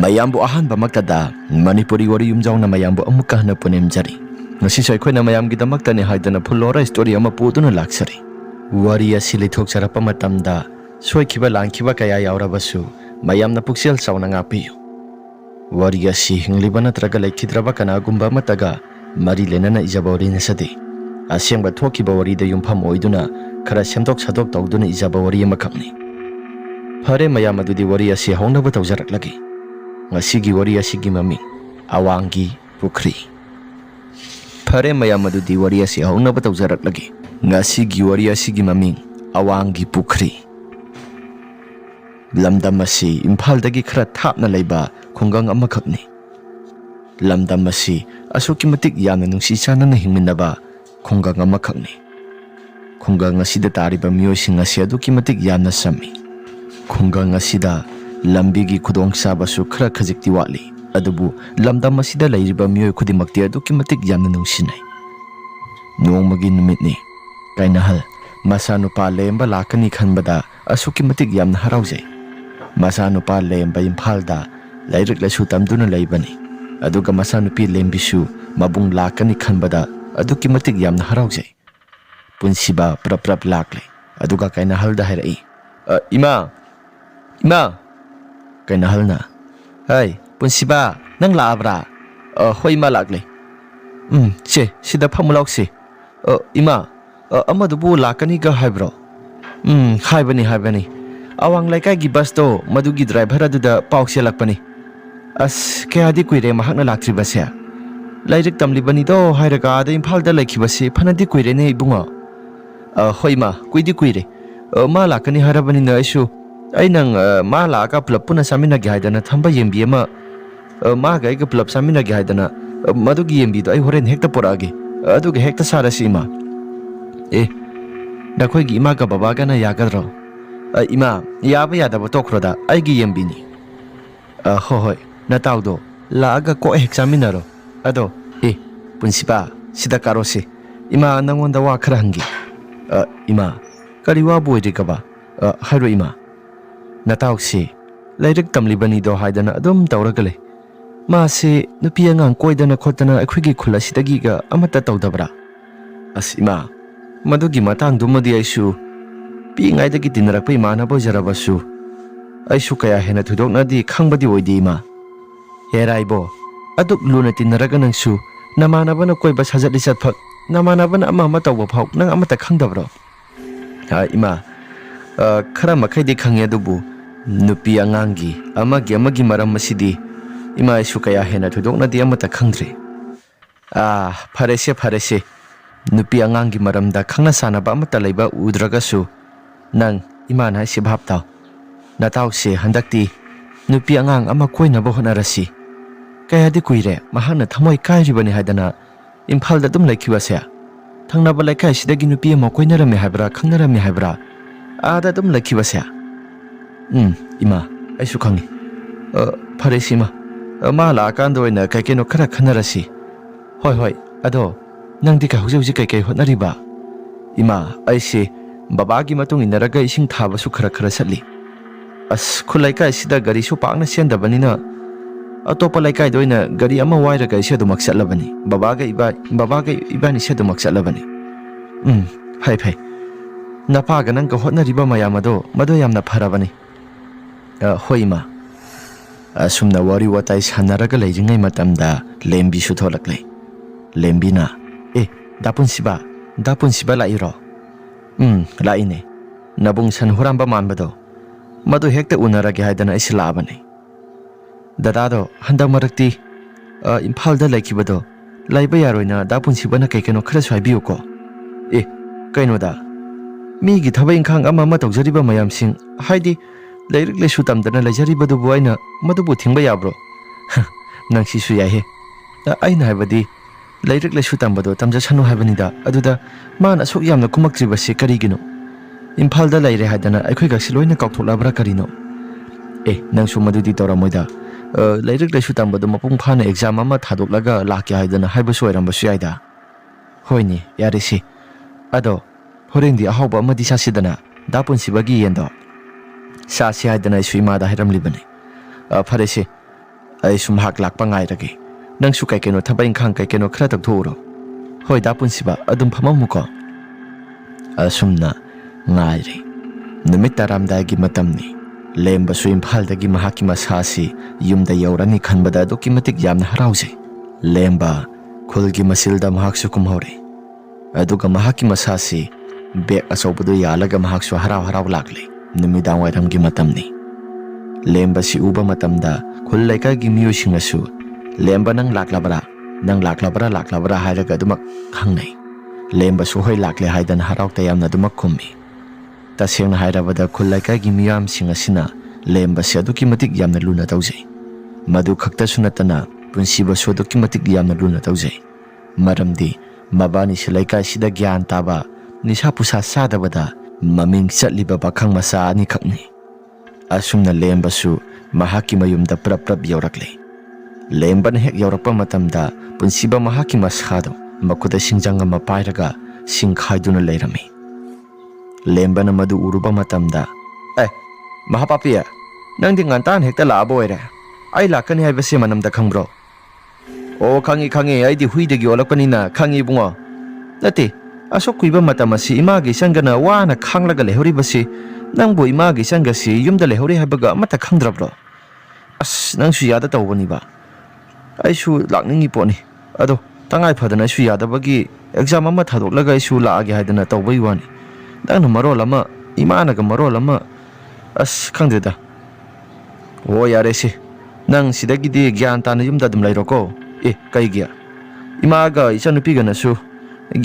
mayambu ahanba maktada Manipuri wari yumjauna mayambu amukka hana punemjari ngasisu aikoina mayamgidamaktani haidana phulora story ama puduna laksari wari asi leithokcharapa matamda soikiba langkiba kaya yaurabasu mayamna puksel chauna ngapiyu wari asi hingliba natraga leikhidraba kanagumba mataga mari lenana ijabawri nasadi asengba thokiba wari da yumpham oiduna khara semdok sadok tawduna ijaba wari amakhakni phare mayam adudi wari asi hongnaba tawjaraklagi ngasigi wari asigi mami awangi pukri phare mayam adudi wari asi hongnaba tawjaraklagi ngasigi wari asigi mami awangi pukri lamdam asi imphaldagi khara thapna leiba khungang amakhakni lamdam asi asuki matik yamna nungsi chanana hingminaba khungang amakhakni khungang asida tariba miyosing asi aduki matik yamna sami khungang asida lambigi khudong sabasu khara khajikti wali adubu lamdam asida leiriba miyoy khudimakti aduki matik yamna nungsinai nongmagi numitni kainahal masanupa lemba lakani khanbada asuki matik yamna haraujai masanupa lemba imphalda lairik lasu tamduna leibani aduga masanupi lembisu mabung lakani khanbada aduki matik yamna haraujai punsiba prap prap lakle aduga kainahalda hairai ima kainahalna hai punsiba nang laabra hoi ma lakle che sida phamulok se ima amadubu lakani ga haibro haibani awang laikai gi bus to madugi driver aduda paukse lakpani as kayadi kuire mahakna lakri basya lairik tamli bani do hairaga da imphal da laikhi basi phanadi kuire ne ibunga hoi ma kuidi kuire ma lakani harabani na isu ainang ma laka plap puna samina gi haidana thamba yembi ma ma ga ga plap samina gi haidana madugi yembi do ai horen hekta porage aduga hekta sarasi ma dakoi gi ima ga baba ga na yagadro ima yaba yadaba tokroda ai gi yembini hoi nataudo laaga ko examinaro ado punsipa sida karosi ima nangonda wa khara hangi ima kari wa boidi kaba hairo ima natausi lairik tamlibani do haidana adum tawragale masi nupi angang koidana khotana akhigi khulasidagi ga amata tawdabra as ima madugi matang dumadi aisu pi ngaidagi tinarakpa imana bojarabasu aisu kaya hena thudoknadi khangbadi oidi ima heraibo aduk luna tinaraga nangsu namanabana koiba sajatli chatphak namanabana ama tawba phau nang amata khangdabro ima khara makhaidi khangye dubu nupi angangi amagi maram masidi ima aisu kaya hena thudoknadi amata khangdre farese nupi angangi maramda khangna sanaba amata leiba udragasu nang iman hai si bhaptaw natau se handakti nupi angang ama koinaba honarasi kayadi kuire mahana thamoi kairibani haidana imphal da dum laikhiwa se thangnaba laikai sidagi nupi ama koinarame haibra khangnarame haibra ada dum laikhiwa se ima aisu khangi faresima mala kando ina kaikeno khara khanarasi hoi ado nangdi ka hujauji kai hotnariba ima aise babagi matung inaraga ising thaba su khara satli as khulai kai sida gari su pakna sendabanina atopa laikai doina gari ama waira ga ise dumak satlabani babaga ibani se dumak satlabani phai napa ga nang ka hotnariba mayamado mado yamna pharabani hoima asumna wari watai sanaraga leijingai matamda lembi su tholaklai lembina dapun siba lairo laine nabung san huramba manbado madu hekta unarage haidana isi laabane dadado handa marakti imphal da laikibado laiba yaroina dapun sibana kaikeno khara swaibiu ko kaino da mi gi thaba inkhang ama tawjariba mayamsing haidi lairik lesu tamdana laijariba du buaina madu bu thingba yabro nang sisu yahe aina haibadi lairik lesu tambado tamja sanu habanida aduda mana sok yamna kumaktriba se karigino imphal da laire hadana aikhoi gaksi loina kaukthulabra karino nang su madudi toramoida lairik lesu tambado mapung phana exam ama thadoklaga lakya haidana haiba soiramba su yaida hoini yarisi ado horendi ahauba amadi sasidana dapun sibagi yendo sasi haidana isu imada hairamlibani farese Ai sum hak lakpa ngairage nangsu kai keno thabai khang kai keno khra tak thoro hoi da punsiba adum phamamuko asumna ngaire numit taramda gi matamni lemba su imphal dagi mahaki masasi yumda yaurani khanbada do kimatik yamna harause lemba khulgi masilda mahaksu kumhore aduga mahaki masasi bek asobudu yalaga mahaksu harau harau lakle numidang wairam gi matamni lemba si uba matamda khul laika gi miyo singasu lemba nang laklabara hairaga dumak khangnai lemba su hoi lakle haidan harau tayamna dumak khummi taseng hairabada khul laika gi miyam singasina lemba se aduki matik yamna luna taujai madu khakta sunatana punsiba su aduki matik yamna luna taujai maramdi mabani se laika sida gyan taba nisha pusa sadabada maming chatliba bakhang masa ani khakni asumna lemba su mahaki mayumda prap yaurakle lemban hek yaurakpa matamda punsiba mahaki maskhado makuda singjanga mapairaga singkhaiduna leirami lembana madu uruba matamda mahapapiya nangdi ngantan hekta labo oire ai lakani haibase manamda khangbro o khangi ai di huidagi olakpanina khangi bungo nati asok kuiba matamasi imagi sangana wana khanglaga lehori basi nangbu imagi sangasi yumda lehori haibaga amata khangdrabro as nangsu yada tawbani ba aisu lakningi poni ado tangai phadana su yadabagi exam ama thadolaga isu laage haidana tawbai wani nangna marol ama imanaga marol ama as khangdeda o yare si nang sidagidi gyan tana yumda dum lairoko kaigia imaga ichanupiga nasu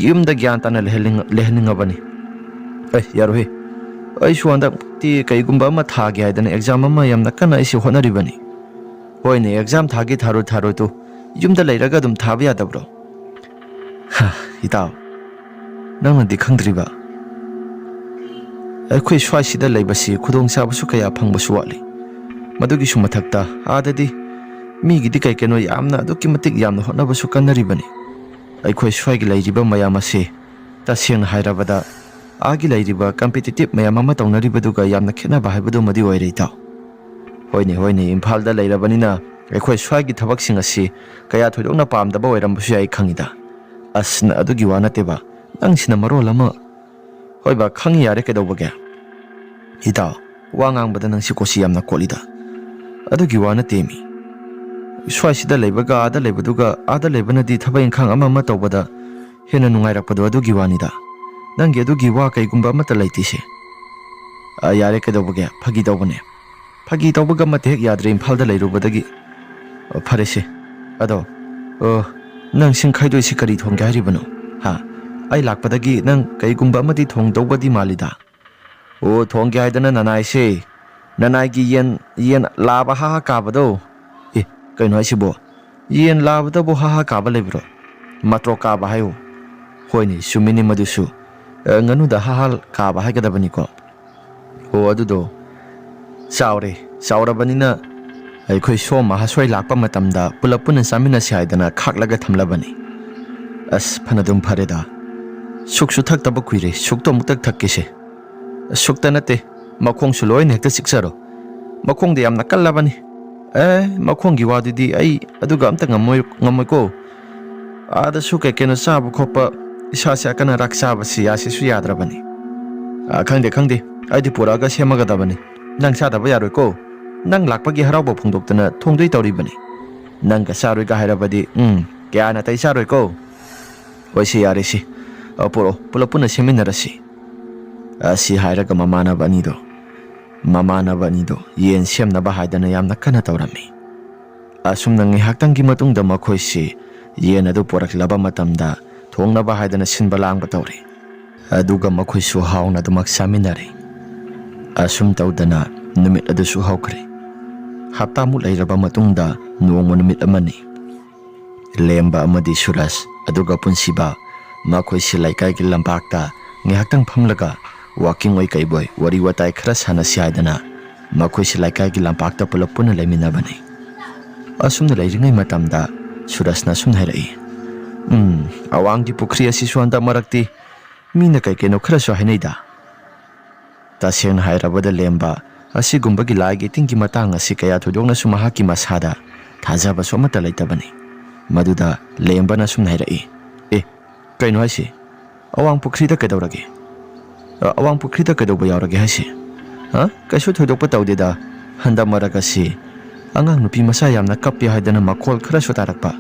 yumda gyan tana lehelinga bani yarohe aisu andak ti kaigumba ama thage haidana exam ama yamna kana isi honari bani hoine exam thage tharo tu yumda lairaga dum thaba yadabro itaw nangna di khangdriba ꯑꯩꯈꯣꯏ ꯁ꯭ꯋꯥꯏꯁꯤꯗ ꯂꯩꯕꯁꯤ ꯈꯨꯗꯣꯡꯆꯥꯕꯁꯨ ꯀꯌꯥ ꯐꯪꯕꯁꯨ ꯋꯥꯠꯂꯤ ꯃꯗꯨꯒꯤꯁꯨ ꯃꯊꯛꯇ ꯑꯥꯗꯗꯤ ꯃꯤꯒꯤꯗꯤ ꯀꯩꯅꯣ ꯌꯥꯝꯅ ꯑꯗꯨꯛꯀꯤ ꯃꯇꯤꯛ ꯌꯥꯝꯅ ꯍꯣꯠꯅꯕꯁꯨ ꯀꯟꯅꯔꯤꯕꯅꯤ ꯑꯩꯈꯣꯏ ꯁ꯭ꯋꯥꯏꯒꯤ ꯂꯩꯔꯤꯕ ꯃꯌꯥꯝ ꯑꯁꯤ ꯇꯁꯦꯡꯅ ꯍꯥꯏꯔꯕꯗ ꯑꯥꯒꯤ ꯂꯩꯔꯤꯕ ꯀꯝꯄꯤꯇꯤꯇꯤꯚ ꯃꯌꯥꯝ ꯑꯃ ꯇꯧꯅꯔꯤꯕꯗꯨꯒ ꯌꯥꯝꯅ ꯈꯦꯠꯅꯕ ꯍꯥꯏꯕꯗꯨꯃꯗꯤ ꯑꯣꯏꯔꯦ ꯏꯇꯥꯎ ꯍꯣꯏꯅꯦ ꯏꯝꯐꯥꯜꯗ ꯂꯩꯔꯕꯅꯤꯅ ꯑꯩꯈꯣꯏ ꯁ꯭ꯋꯥꯏꯒꯤ ꯊꯕꯛꯁꯤꯡ ꯑꯁꯤ ꯀꯌꯥ ꯊꯣꯏꯗꯣꯛꯅ ꯄꯥꯝꯗꯕ ꯑꯣꯏꯔꯝꯕꯁꯨ ꯌꯥꯏ ꯈꯪꯉꯤꯗ ꯑꯁ ꯑꯗꯨꯒꯤ ꯋꯥ ꯅꯠꯇꯦꯕ ꯅꯪꯁꯤꯅ ꯃꯔꯣꯜ ꯑꯃ hoiba khangi yare kedawbage ita wa ngangbada nang si kosi yamna kolida adugi wana temi swaisida leibaga ada leibana di thabai khang ama tawbada hena nungai rakpado adugi wanida nangi adugi wa kaigumba mata leitise yare kedawbage phagi tawbaga mate hek yadre imphal da leirubadagi pharese ado nang sing khaidoi si kari thong ga ribano ha ai lakpadagi nang kaigumba amadi thong dawbadi malida thong ga haidana nanai se nanai gi yen laba ha kabado kaino sibo yen labada bo ha kaba lebro matro kaba hayo hoini sumini madusu nganu da ha kaba hagadabani ko adudo saurabanina aikhoi soma hasoi lakpa matamda pulapuna samina saidana khaklaga thamlabani as phanadum phareda suksu thakta kuire sukto mutak thakkise sukta nate makhong su loi nekta siksaro makhong de yamna kallabani makhong gi wadidi ai aduga amta ngamoi ko ada su ke keno sabu khopa isa sa kana raksa basi yasi su yadrabani khangde ai di puraga semaga dabani nang sa da ba yaroi ko nang lakpagi harauba phongdoktana thongdoi tawribani nang ga saroi ga hairabadi kya na tai saroi ko oisi yarisi apuro pulapuna seminarasi asi hairaga mamana banido yen semna ba haidana yamna kana tawrami asum nangi haktangi matungda makhoisi yen adu poraklaba matamda thongna ba haidana sinba langba tawri aduga makhoisu hauna dumak saminare asum tawdana numit adusu haukre hapta mu lairaba matungda nuong numit amani lemba amadi suras aduga punsiba makhoi si laikai gi lambakta ngihaktang phamlaga walking oi kai boy wari watai khara sana siadana makhoi si laikai gi lambakta pulapuna lemina bani asumna lairingai matamda surasna sumna rai awang di pukhri asi suanda marakti mina kai keno khara so hainaida taseng hairabada lemba asi gumbagi laigi tinggi matang asi kaya thudongna sumahaki masada ꯊꯥꯖꯕꯁꯨ ꯑꯃꯠꯇ ꯂꯩꯇꯕꯅꯤ ꯃꯗꯨꯗ ꯂꯦꯝꯕꯅ ꯁꯨꯝ ꯍꯥꯏꯔꯛꯏ ꯑꯦ ꯀꯩꯅꯣ ꯍꯥꯏꯁꯤ ꯑꯋꯥꯡ ꯄꯨꯈ꯭ꯔꯤꯗ ꯀꯩꯗꯧꯔꯒꯦ ꯑꯋꯥꯡ ꯄꯨꯈ꯭ꯔꯤꯗ ꯀꯩꯗꯧꯕ ꯌꯥꯎꯔꯒꯦ ꯍꯥꯏꯁꯤ ꯀꯩꯁꯨ ꯊꯣꯏꯗꯣꯛꯄ ꯇꯧꯗꯦꯗ ꯍꯟꯗꯛ ꯃꯔꯛ ꯑꯁꯤ ꯑꯉꯥꯡ ꯅꯨꯄꯤ ꯃꯆꯥ ꯌꯥꯝꯅ ꯀꯞꯄꯦ ꯍꯥꯏꯗꯅ ꯃꯈꯣꯜ ꯈꯔꯁꯨ ꯇꯥꯔꯛꯄ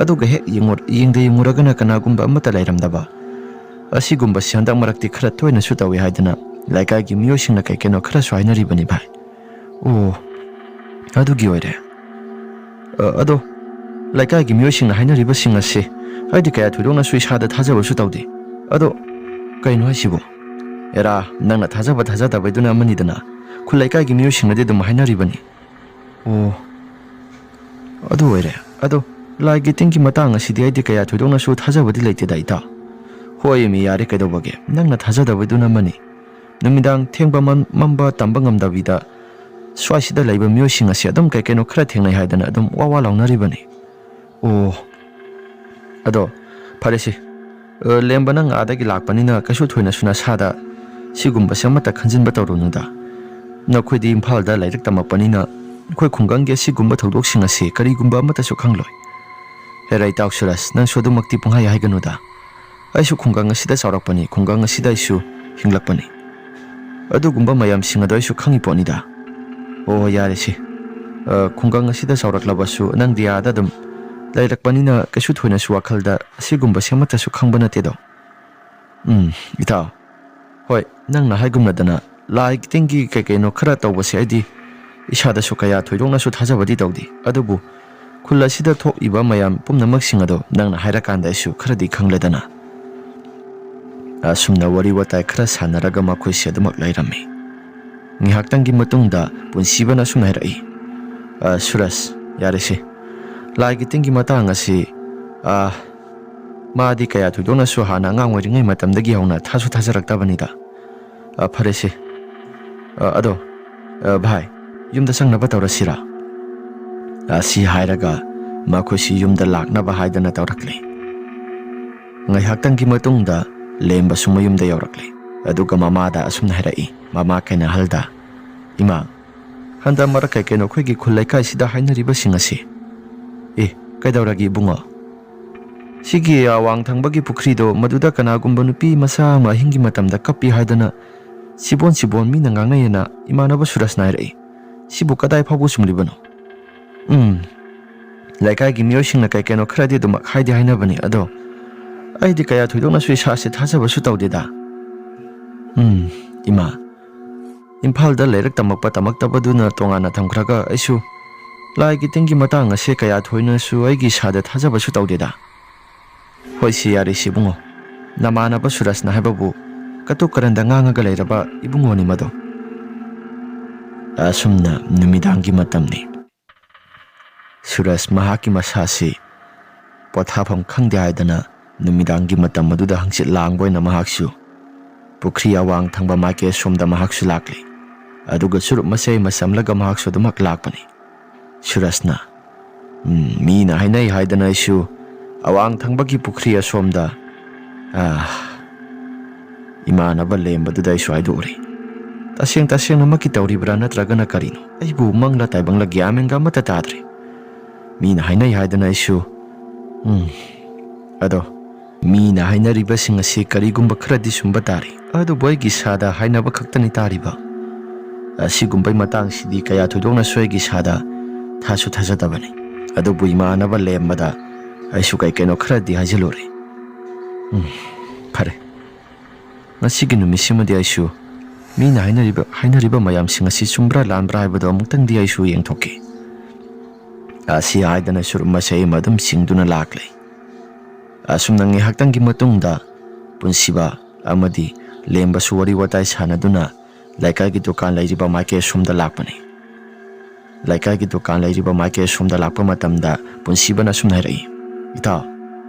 ꯑꯗꯨꯒ ꯍꯦꯛ ꯌꯦꯡꯉꯨꯔꯒꯅ ꯀꯅꯥꯒꯨꯝꯕ ꯑꯃꯠꯇ ꯂꯩꯔꯝꯗꯕ ꯑꯁꯤꯒꯨꯝꯕꯁꯤ ꯍꯟꯗꯛ ꯃꯔꯛꯇꯤ ꯈꯔ ꯇꯣꯏꯅꯁꯨ ꯇꯧꯏ ꯍꯥꯏꯗꯅ ꯂꯩꯀꯥꯏꯒꯤ ꯃꯤꯑꯣꯏꯁꯤꯡꯅ ꯀꯩꯅꯣ ꯈꯔꯁꯨ ꯍꯥꯏꯅꯔꯤꯕꯅꯤ ꯚꯥꯏ ꯑꯣ ꯑꯗꯨꯒꯤ ꯑꯣꯏꯔꯦ ꯑꯗꯣ ꯂꯩꯀꯥꯏꯒꯤ ꯃꯤꯑꯣꯏꯁꯤꯡꯅ ꯍꯥꯏꯅꯔꯤꯕꯁꯤꯡ ꯑꯁꯤ ꯑꯩꯗꯤ ꯀꯌꯥ ꯊꯣꯏꯗꯣꯛꯅꯁꯨ ꯏꯁꯥꯗ ꯊꯥꯖꯕꯁꯨ ꯇꯧꯗꯦ ꯑꯗꯣ ꯀꯩꯅꯣ ꯍꯥꯏꯁꯤꯕꯣ ꯑꯦꯔꯥ ꯅꯪꯅ ꯊꯥꯖꯕ ꯊꯥꯖꯗꯕꯩꯗꯨꯅ ꯑꯃꯅꯤꯗꯅ ꯈꯨꯜ ꯂꯩꯀꯥꯏꯒꯤ ꯃꯤꯑꯣꯏꯁꯤꯡꯅꯗꯤ ꯑꯗꯨꯝ ꯍꯥꯏꯅꯔꯤꯕꯅꯤ ꯑꯣ ꯑꯗꯨ ꯑꯣꯏꯔꯦ ꯑꯗꯣ ꯂꯥꯏꯒꯤ ꯇꯤꯟꯒꯤ ꯃꯇꯥꯡ ꯑꯁꯤꯗꯤ ꯑꯩꯗꯤ ꯀꯌꯥ ꯊꯣꯏꯗꯣꯛꯅꯁꯨ ꯊꯥꯖꯕꯗꯤ ꯂꯩꯇꯦꯗ ꯏꯇꯥꯎ ꯍꯣꯏ ꯃꯤ ꯌꯥꯔꯦ ꯀꯩꯗꯧꯕꯒꯦ ꯅꯪꯅ ꯊꯥꯖꯗꯕꯩꯗꯨꯅ ꯑꯃꯅꯤ ꯅꯨꯃꯤꯗꯥꯡ ꯊꯦꯡꯕ ꯃꯝꯕ ꯇꯝꯕ ꯉꯝꯗꯕꯤꯗ ꯁ꯭ꯋꯥꯏꯁꯤꯗ ꯂꯩꯕ ꯃꯤꯑꯣꯏꯁꯤꯡ ꯑꯁꯤ ꯑꯗꯨꯝ ꯀꯩꯅꯣ ꯈꯔ ꯊꯦꯡꯅꯩ ꯍꯥꯏꯗꯅ ꯑꯗꯨꯝ ꯋꯥ ꯂꯥꯎꯅꯔꯤꯕꯅꯤ ꯑꯣ ꯑꯗꯣ ꯐꯔꯦꯁꯤ ꯂꯦꯝꯕ ꯅꯪ ꯑꯥꯗꯒꯤ ꯂꯥꯛꯄꯅꯤꯅ ꯀꯩꯁꯨ ꯊꯣꯏꯅꯁꯨ ꯅꯁꯥꯗ ꯁꯤꯒꯨꯝꯕꯁꯦ ꯑꯃꯠꯇ ꯈꯟꯖꯤꯟꯕ ꯇꯧꯔꯨꯅꯨꯗ ꯅꯈꯣꯏꯗꯤ ꯏꯝꯐꯥꯜꯗ ꯂꯥꯏꯔꯤꯛ ꯇꯝꯃꯛꯄꯅꯤꯅ ꯑꯩꯈꯣꯏ ꯈꯨꯡꯒꯪꯒꯤ ꯑꯁꯤꯒꯨꯝꯕ ꯊꯧꯗꯣꯛꯁꯤꯡ ꯑꯁꯤ ꯀꯔꯤꯒꯨꯝꯕ ꯑꯃꯠꯇꯁꯨ ꯈꯪꯂꯣꯏ ꯍꯦꯔꯥ ꯏꯇꯥꯎ ꯁꯨꯔꯁ ꯅꯪꯁꯨ ꯑꯗꯨꯃꯛꯇꯤ ꯄꯨꯡꯍꯥꯏ ꯍꯥꯏꯒꯅꯨꯗ ꯑꯩꯁꯨ ꯈꯨꯡꯒꯪ ꯑꯁꯤꯗ ꯆꯥꯎꯔꯛꯄꯅꯤ ꯈꯨꯡꯒꯪ ꯑꯁꯤꯗ ꯑꯩꯁꯨ ꯍꯤꯡꯂꯛꯄꯅꯤ ꯑꯗꯨꯒꯨꯝꯕ ꯃꯌꯥꯝꯁꯤꯡ ꯑꯗꯣ ꯑꯩꯁꯨ ꯈꯪꯉꯤ ꯄꯣꯠꯅꯤꯗ ꯑꯣ ꯌꯥꯔꯦꯁꯤ ꯈꯨꯡꯒꯪ ꯑꯁꯤꯗ ꯆꯥꯎꯔꯛꯂꯕꯁꯨ ꯅꯪꯗꯤ ꯑꯥꯗ ꯑꯗꯨꯝ ꯂꯩꯔꯛꯄꯅꯤꯅ ꯀꯩꯁꯨ ꯊꯣꯏꯅꯁꯨ ꯋꯥꯈꯜꯗ ꯑꯁꯤꯒꯨꯝꯕꯁꯤ ꯑꯃꯠꯇꯁꯨ ꯈꯪꯕ ꯅꯠꯇꯦꯗꯣ ꯏꯇꯥꯎ ꯍꯣꯏ ꯅꯪꯅ ꯍꯥꯏꯒꯨꯝꯅꯗꯅ ꯂꯥꯏꯒꯤ ꯇꯤꯟꯒꯤ ꯀꯩꯅꯣ ꯈꯔ ꯇꯧꯕꯁꯦ ꯑꯩꯗꯤ ꯏꯁꯥꯗꯁꯨ ꯀꯌꯥ ꯊꯣꯏꯗꯣꯛꯅꯁꯨ ꯊꯥꯖꯕꯗꯤ ꯇꯧꯗꯦ ꯑꯗꯨꯕꯨ ꯈꯨꯜ ꯑꯁꯤꯗ ꯊꯣꯛꯏꯕ ꯃꯌꯥꯝ ꯄꯨꯝꯅꯃꯛꯁꯤꯡ ꯑꯗꯣ ꯅꯪꯅ ꯍꯥꯏꯔꯀꯥꯟꯗ ꯑꯩꯁꯨ ꯈꯔꯗꯤ ꯈꯪꯂꯦꯗꯅ ꯑꯁꯨꯝꯅ ꯋꯥꯔꯤ ꯋꯥꯇꯥꯏ ꯈꯔ ꯁꯥꯟꯅꯔꯒ ꯃꯈꯣꯏꯁꯦ ꯑꯗꯨꯃꯛ ꯂꯩꯔꯝꯃꯤ ꯉꯥꯏꯍꯥꯛꯇꯪꯒꯤ ꯃꯇꯨꯡꯗ ꯄꯨꯟꯁꯤꯕꯅ ꯑꯁꯨꯝ ꯍꯥꯏꯔꯛꯏ ꯁꯨꯔꯁ ꯌꯥꯔꯦꯁꯦ ꯂꯥꯏꯒꯤ ꯇꯤꯟꯒꯤ ꯃꯇꯥꯡ ꯑꯁꯤ ꯃꯥꯗꯤ ꯀꯌꯥ ꯊꯣꯏꯗꯣꯛꯅꯁꯨ ꯍꯥꯟꯅ ꯑꯉꯥꯡ ꯑꯣꯏꯔꯤꯉꯩ ꯃꯇꯝꯗꯒꯤ ꯍꯧꯅ ꯊꯥꯁꯨ ꯊꯥꯖꯔꯛꯇꯕꯅꯤꯗ ꯐꯔꯦꯁꯦ ꯑꯗꯣ ꯚꯥꯏ ꯌꯨꯝꯗ ꯆꯪꯅꯕ ꯇꯧꯔꯁꯤꯔꯥ ꯑꯁꯤ ꯍꯥꯏꯔꯒ ꯃꯈꯣꯏꯁꯤ ꯌꯨꯝꯗ ꯂꯥꯛꯅꯕ ꯍꯥꯏꯗꯅ ꯇꯧꯔꯛꯂꯤ ꯉꯥꯏꯍꯥꯛꯇꯪꯒꯤ ꯃꯇꯨꯡꯗ ꯂꯦꯝꯕꯁꯨ ꯃꯌꯨꯝꯗ ꯌꯧꯔꯛꯂꯤ ꯑꯗꯨꯒ ꯃꯃꯥꯗ ꯑꯁꯨꯝꯅ ꯍꯥꯏꯔꯛꯏ ꯃꯃꯥ ꯀꯩꯅꯥꯍꯜꯗ ꯏꯃꯥ ꯍꯟꯗꯛ ꯃꯔꯛ ꯀꯩꯅꯣ ꯑꯩꯈꯣꯏꯒꯤ ꯈꯨꯜ ꯂꯩꯀꯥꯏꯁꯤꯗ ꯍꯥꯏꯅꯔꯤꯕꯁꯤꯡ ꯑꯁꯤ ꯀꯩꯗꯧꯔꯒꯦ ꯏꯕꯨꯡꯉꯣ ꯁꯤꯒꯤ ꯑꯋꯥꯡ ꯊꯪꯕꯒꯤ ꯄꯨꯈ꯭ꯔꯤꯗꯣ ꯃꯗꯨꯗ ꯀꯅꯥꯒꯨꯝꯕ ꯅꯨꯄꯤ ꯃꯆꯥ ꯑꯃ ꯑꯍꯤꯡꯒꯤ ꯃꯇꯝꯗ ꯀꯞꯄꯤ ꯍꯥꯏꯗꯅ ꯁꯤꯕꯣꯟ ꯃꯤꯅ ꯉꯥꯡꯅꯩꯌꯦꯅ ꯏꯃꯥꯟꯅꯕ ꯁꯨꯔꯁꯅ ꯍꯥꯏꯔꯛꯏ ꯁꯤꯕꯨ ꯀꯗꯥꯏ ꯐꯥꯎꯕ ꯆꯨꯝꯂꯤꯕꯅꯣ ꯂꯩꯀꯥꯏꯒꯤ ꯃꯤꯑꯣꯏꯁꯤꯡꯅ ꯀꯩꯅꯣ ꯈꯔꯗꯤ ꯑꯗꯨꯃꯛ ꯍꯥꯏꯗꯤ ꯍꯥꯏꯅꯕꯅꯤ ꯑꯗꯣ ꯑꯩꯗꯤ ꯀꯌꯥ ꯊꯣꯏꯗꯣꯛꯅꯁꯨ ꯏꯁꯥꯁꯦ ꯊꯥꯖꯕꯁꯨ ꯇꯧꯗꯦꯗ ꯏꯃꯥ ꯏꯝꯐꯥꯜꯗ ꯂꯥꯏꯔꯤꯛ ꯇꯝꯃꯛꯇꯕꯗꯨꯅ ꯇꯣꯉꯥꯟꯅ ꯊꯝꯈ꯭ꯔꯒ ꯑꯩꯁꯨ ꯂꯥꯏꯒꯤ ꯇꯤꯟꯒꯤ ꯃꯇꯥꯡ ꯑꯁꯦ ꯀꯌꯥ ꯊꯣꯏꯅꯁꯨ ꯑꯩꯒꯤ ꯏꯁꯥꯗ ꯊꯥꯖꯕꯁꯨ ꯇꯧꯗꯦꯗ ꯍꯣꯏ ꯁꯤ ꯌꯥꯔꯦ ꯏꯕꯨꯡꯉꯣ ꯅꯃꯥꯟꯅꯕ ꯁꯨꯔꯁꯅ ꯍꯥꯏꯕꯕꯨ ꯀꯇꯨ ꯀꯔꯟꯗ ꯉꯥꯡꯉꯒ ꯂꯩꯔꯕ ꯏꯕꯨꯡꯉꯣꯅꯤ ꯃꯗꯣ ꯑꯁꯨꯝꯅ ꯅꯨꯃꯤꯗꯥꯡꯒꯤ ꯃꯇꯝꯅꯤ ꯁꯨꯔꯁ ꯃꯍꯥꯛꯀꯤ ꯃꯁꯥꯁꯤ ꯄꯣꯊꯥꯐꯝ ꯈꯪꯗꯦ ꯍꯥꯏꯗꯅ ꯅꯨꯃꯤꯗꯥꯡꯒꯤ ꯃꯇꯝ ꯑꯗꯨꯗ ꯍꯪꯆꯤꯠ ꯂꯥꯡꯕ ꯑꯣꯏꯅ ꯃꯍꯥꯛꯁꯨ ꯄꯨꯈ꯭ꯔꯤ ꯑꯋꯥꯡ ꯊꯪꯕ ꯃꯥꯏꯀꯩ ꯁꯣꯝꯗ ꯃꯍꯥꯛꯁꯨ ꯂꯥꯛꯂꯤ ꯑꯗꯨꯒ ꯆꯨꯔꯨꯞ ꯃꯆꯩ ꯑꯃ ꯁꯝꯂꯒ ꯃꯍꯥꯛꯁꯨ ꯑꯗꯨꯃꯛ ꯂꯥꯛꯄꯅꯤ ꯁꯨꯔꯁꯅ ꯃꯤꯅ ꯍꯥꯏꯅꯩ ꯍꯥꯏꯗꯅ ꯑꯩꯁꯨ ꯑꯋꯥꯡ ꯊꯪꯕꯒꯤ ꯄꯨꯈ꯭ꯔꯤ ꯑꯁꯣꯝꯗ ꯏꯃꯥꯟꯅꯕ ꯂꯦꯝꯕꯗꯨꯗ ꯑꯩꯁꯨ ꯍꯥꯏꯗꯣꯛꯎꯔꯤ ꯇꯁꯦꯡꯅꯃꯛꯀꯤ ꯇꯧꯔꯤꯕ꯭ꯔꯥ ꯅꯠꯇ꯭ꯔꯒꯅ ꯀꯔꯤꯅꯣ ꯑꯩꯕꯨ ꯃꯪꯂ ꯇꯥꯏꯕꯪꯂ ꯒ꯭ꯌꯥꯟ ꯃꯦꯟꯒ ꯑꯃꯠꯇ ꯇꯥꯗ꯭ꯔꯦ ꯃꯤꯅ ꯍꯥꯏꯅꯩ ꯍꯥꯏꯗꯅ ꯑꯩꯁꯨ ꯑꯗꯣ ꯃꯤꯅ ꯍꯥꯏꯅꯔꯤꯕꯁꯤꯡ ꯑꯁꯤ ꯀꯔꯤꯒꯨꯝꯕ ꯈꯔꯗꯤ ꯆꯨꯝꯕ ꯇꯥꯔꯤ ꯑꯗꯨꯕꯨ ꯑꯩꯒꯤ ꯏꯁꯥꯗ ꯍꯥꯏꯅꯕ ꯈꯛꯇꯅꯤ ꯇꯥꯔꯤꯕ ꯑꯁꯤꯒꯨꯝꯕꯩ ꯃꯇꯥꯡꯁꯤꯗꯤ ꯀꯌꯥ ꯊꯣꯏꯗꯣꯛꯅꯁꯨ ꯑꯩꯒꯤ ꯏꯁꯥꯗ ꯊꯥꯁꯨ ꯊꯥꯖꯗꯕꯅꯤ ꯑꯗꯨꯕꯨ ꯏꯃꯥꯟꯅꯕ ꯂꯦꯝꯕꯗ ꯑꯩꯁꯨ ꯀꯩꯅꯣ ꯈꯔꯗꯤ ꯍꯥꯏꯖꯤꯜꯂꯨꯔꯦ ꯐꯔꯦ ꯉꯁꯤꯒꯤ ꯅꯨꯃꯤꯠꯁꯤꯃꯗꯤ ꯑꯩꯁꯨ ꯃꯤꯅ ꯍꯥꯏꯅꯔꯤꯕ ꯃꯌꯥꯝꯁꯤꯡ ꯑꯁꯤ ꯆꯨꯝꯕ꯭ꯔꯥ ꯂꯥꯟꯕ꯭ꯔꯥ ꯍꯥꯏꯕꯗꯣ ꯑꯃꯨꯛꯇꯪꯗꯤ ꯑꯩꯁꯨ ꯌꯦꯡꯊꯣꯛꯀꯦ ꯑꯁꯤ ꯍꯥꯏꯗꯅ ꯆꯨꯔꯨꯞ ꯃꯆꯩ ꯑꯃ ꯑꯗꯨꯝ ꯆꯤꯡꯗꯨꯅ ꯂꯥꯛꯂꯦ ꯑꯁꯨꯝꯅ ꯉꯥꯏꯍꯥꯛꯇꯪꯒꯤ ꯃꯇꯨꯡꯗ ꯄꯨꯟꯁꯤꯕ ꯑꯃꯗꯤ ꯂꯦꯝꯕꯁꯨ ꯋꯥꯔꯤ ꯋꯥꯇꯥꯏ ꯁꯥꯟꯅꯗꯨꯅ ꯂꯩꯀꯥꯏꯒꯤ ꯗꯨꯀꯥꯟ ꯂꯩꯔꯤꯕ ꯃꯥꯏꯀꯩ ꯑꯁꯣꯝꯗ ꯂꯥꯛꯄꯅꯤ ꯂꯩꯀꯥꯏꯒꯤ ꯗꯨꯀꯥꯟ ꯂꯩꯔꯤꯕ ꯃꯥꯏꯀꯩ ꯑꯁꯣꯝꯗ ꯂꯥꯛꯄ ꯃꯇꯝꯗ ꯄꯨꯟꯁꯤꯕꯅ ꯑꯁꯨꯝꯅ ꯍꯥꯏꯔꯛꯏ ꯏꯇꯥꯎ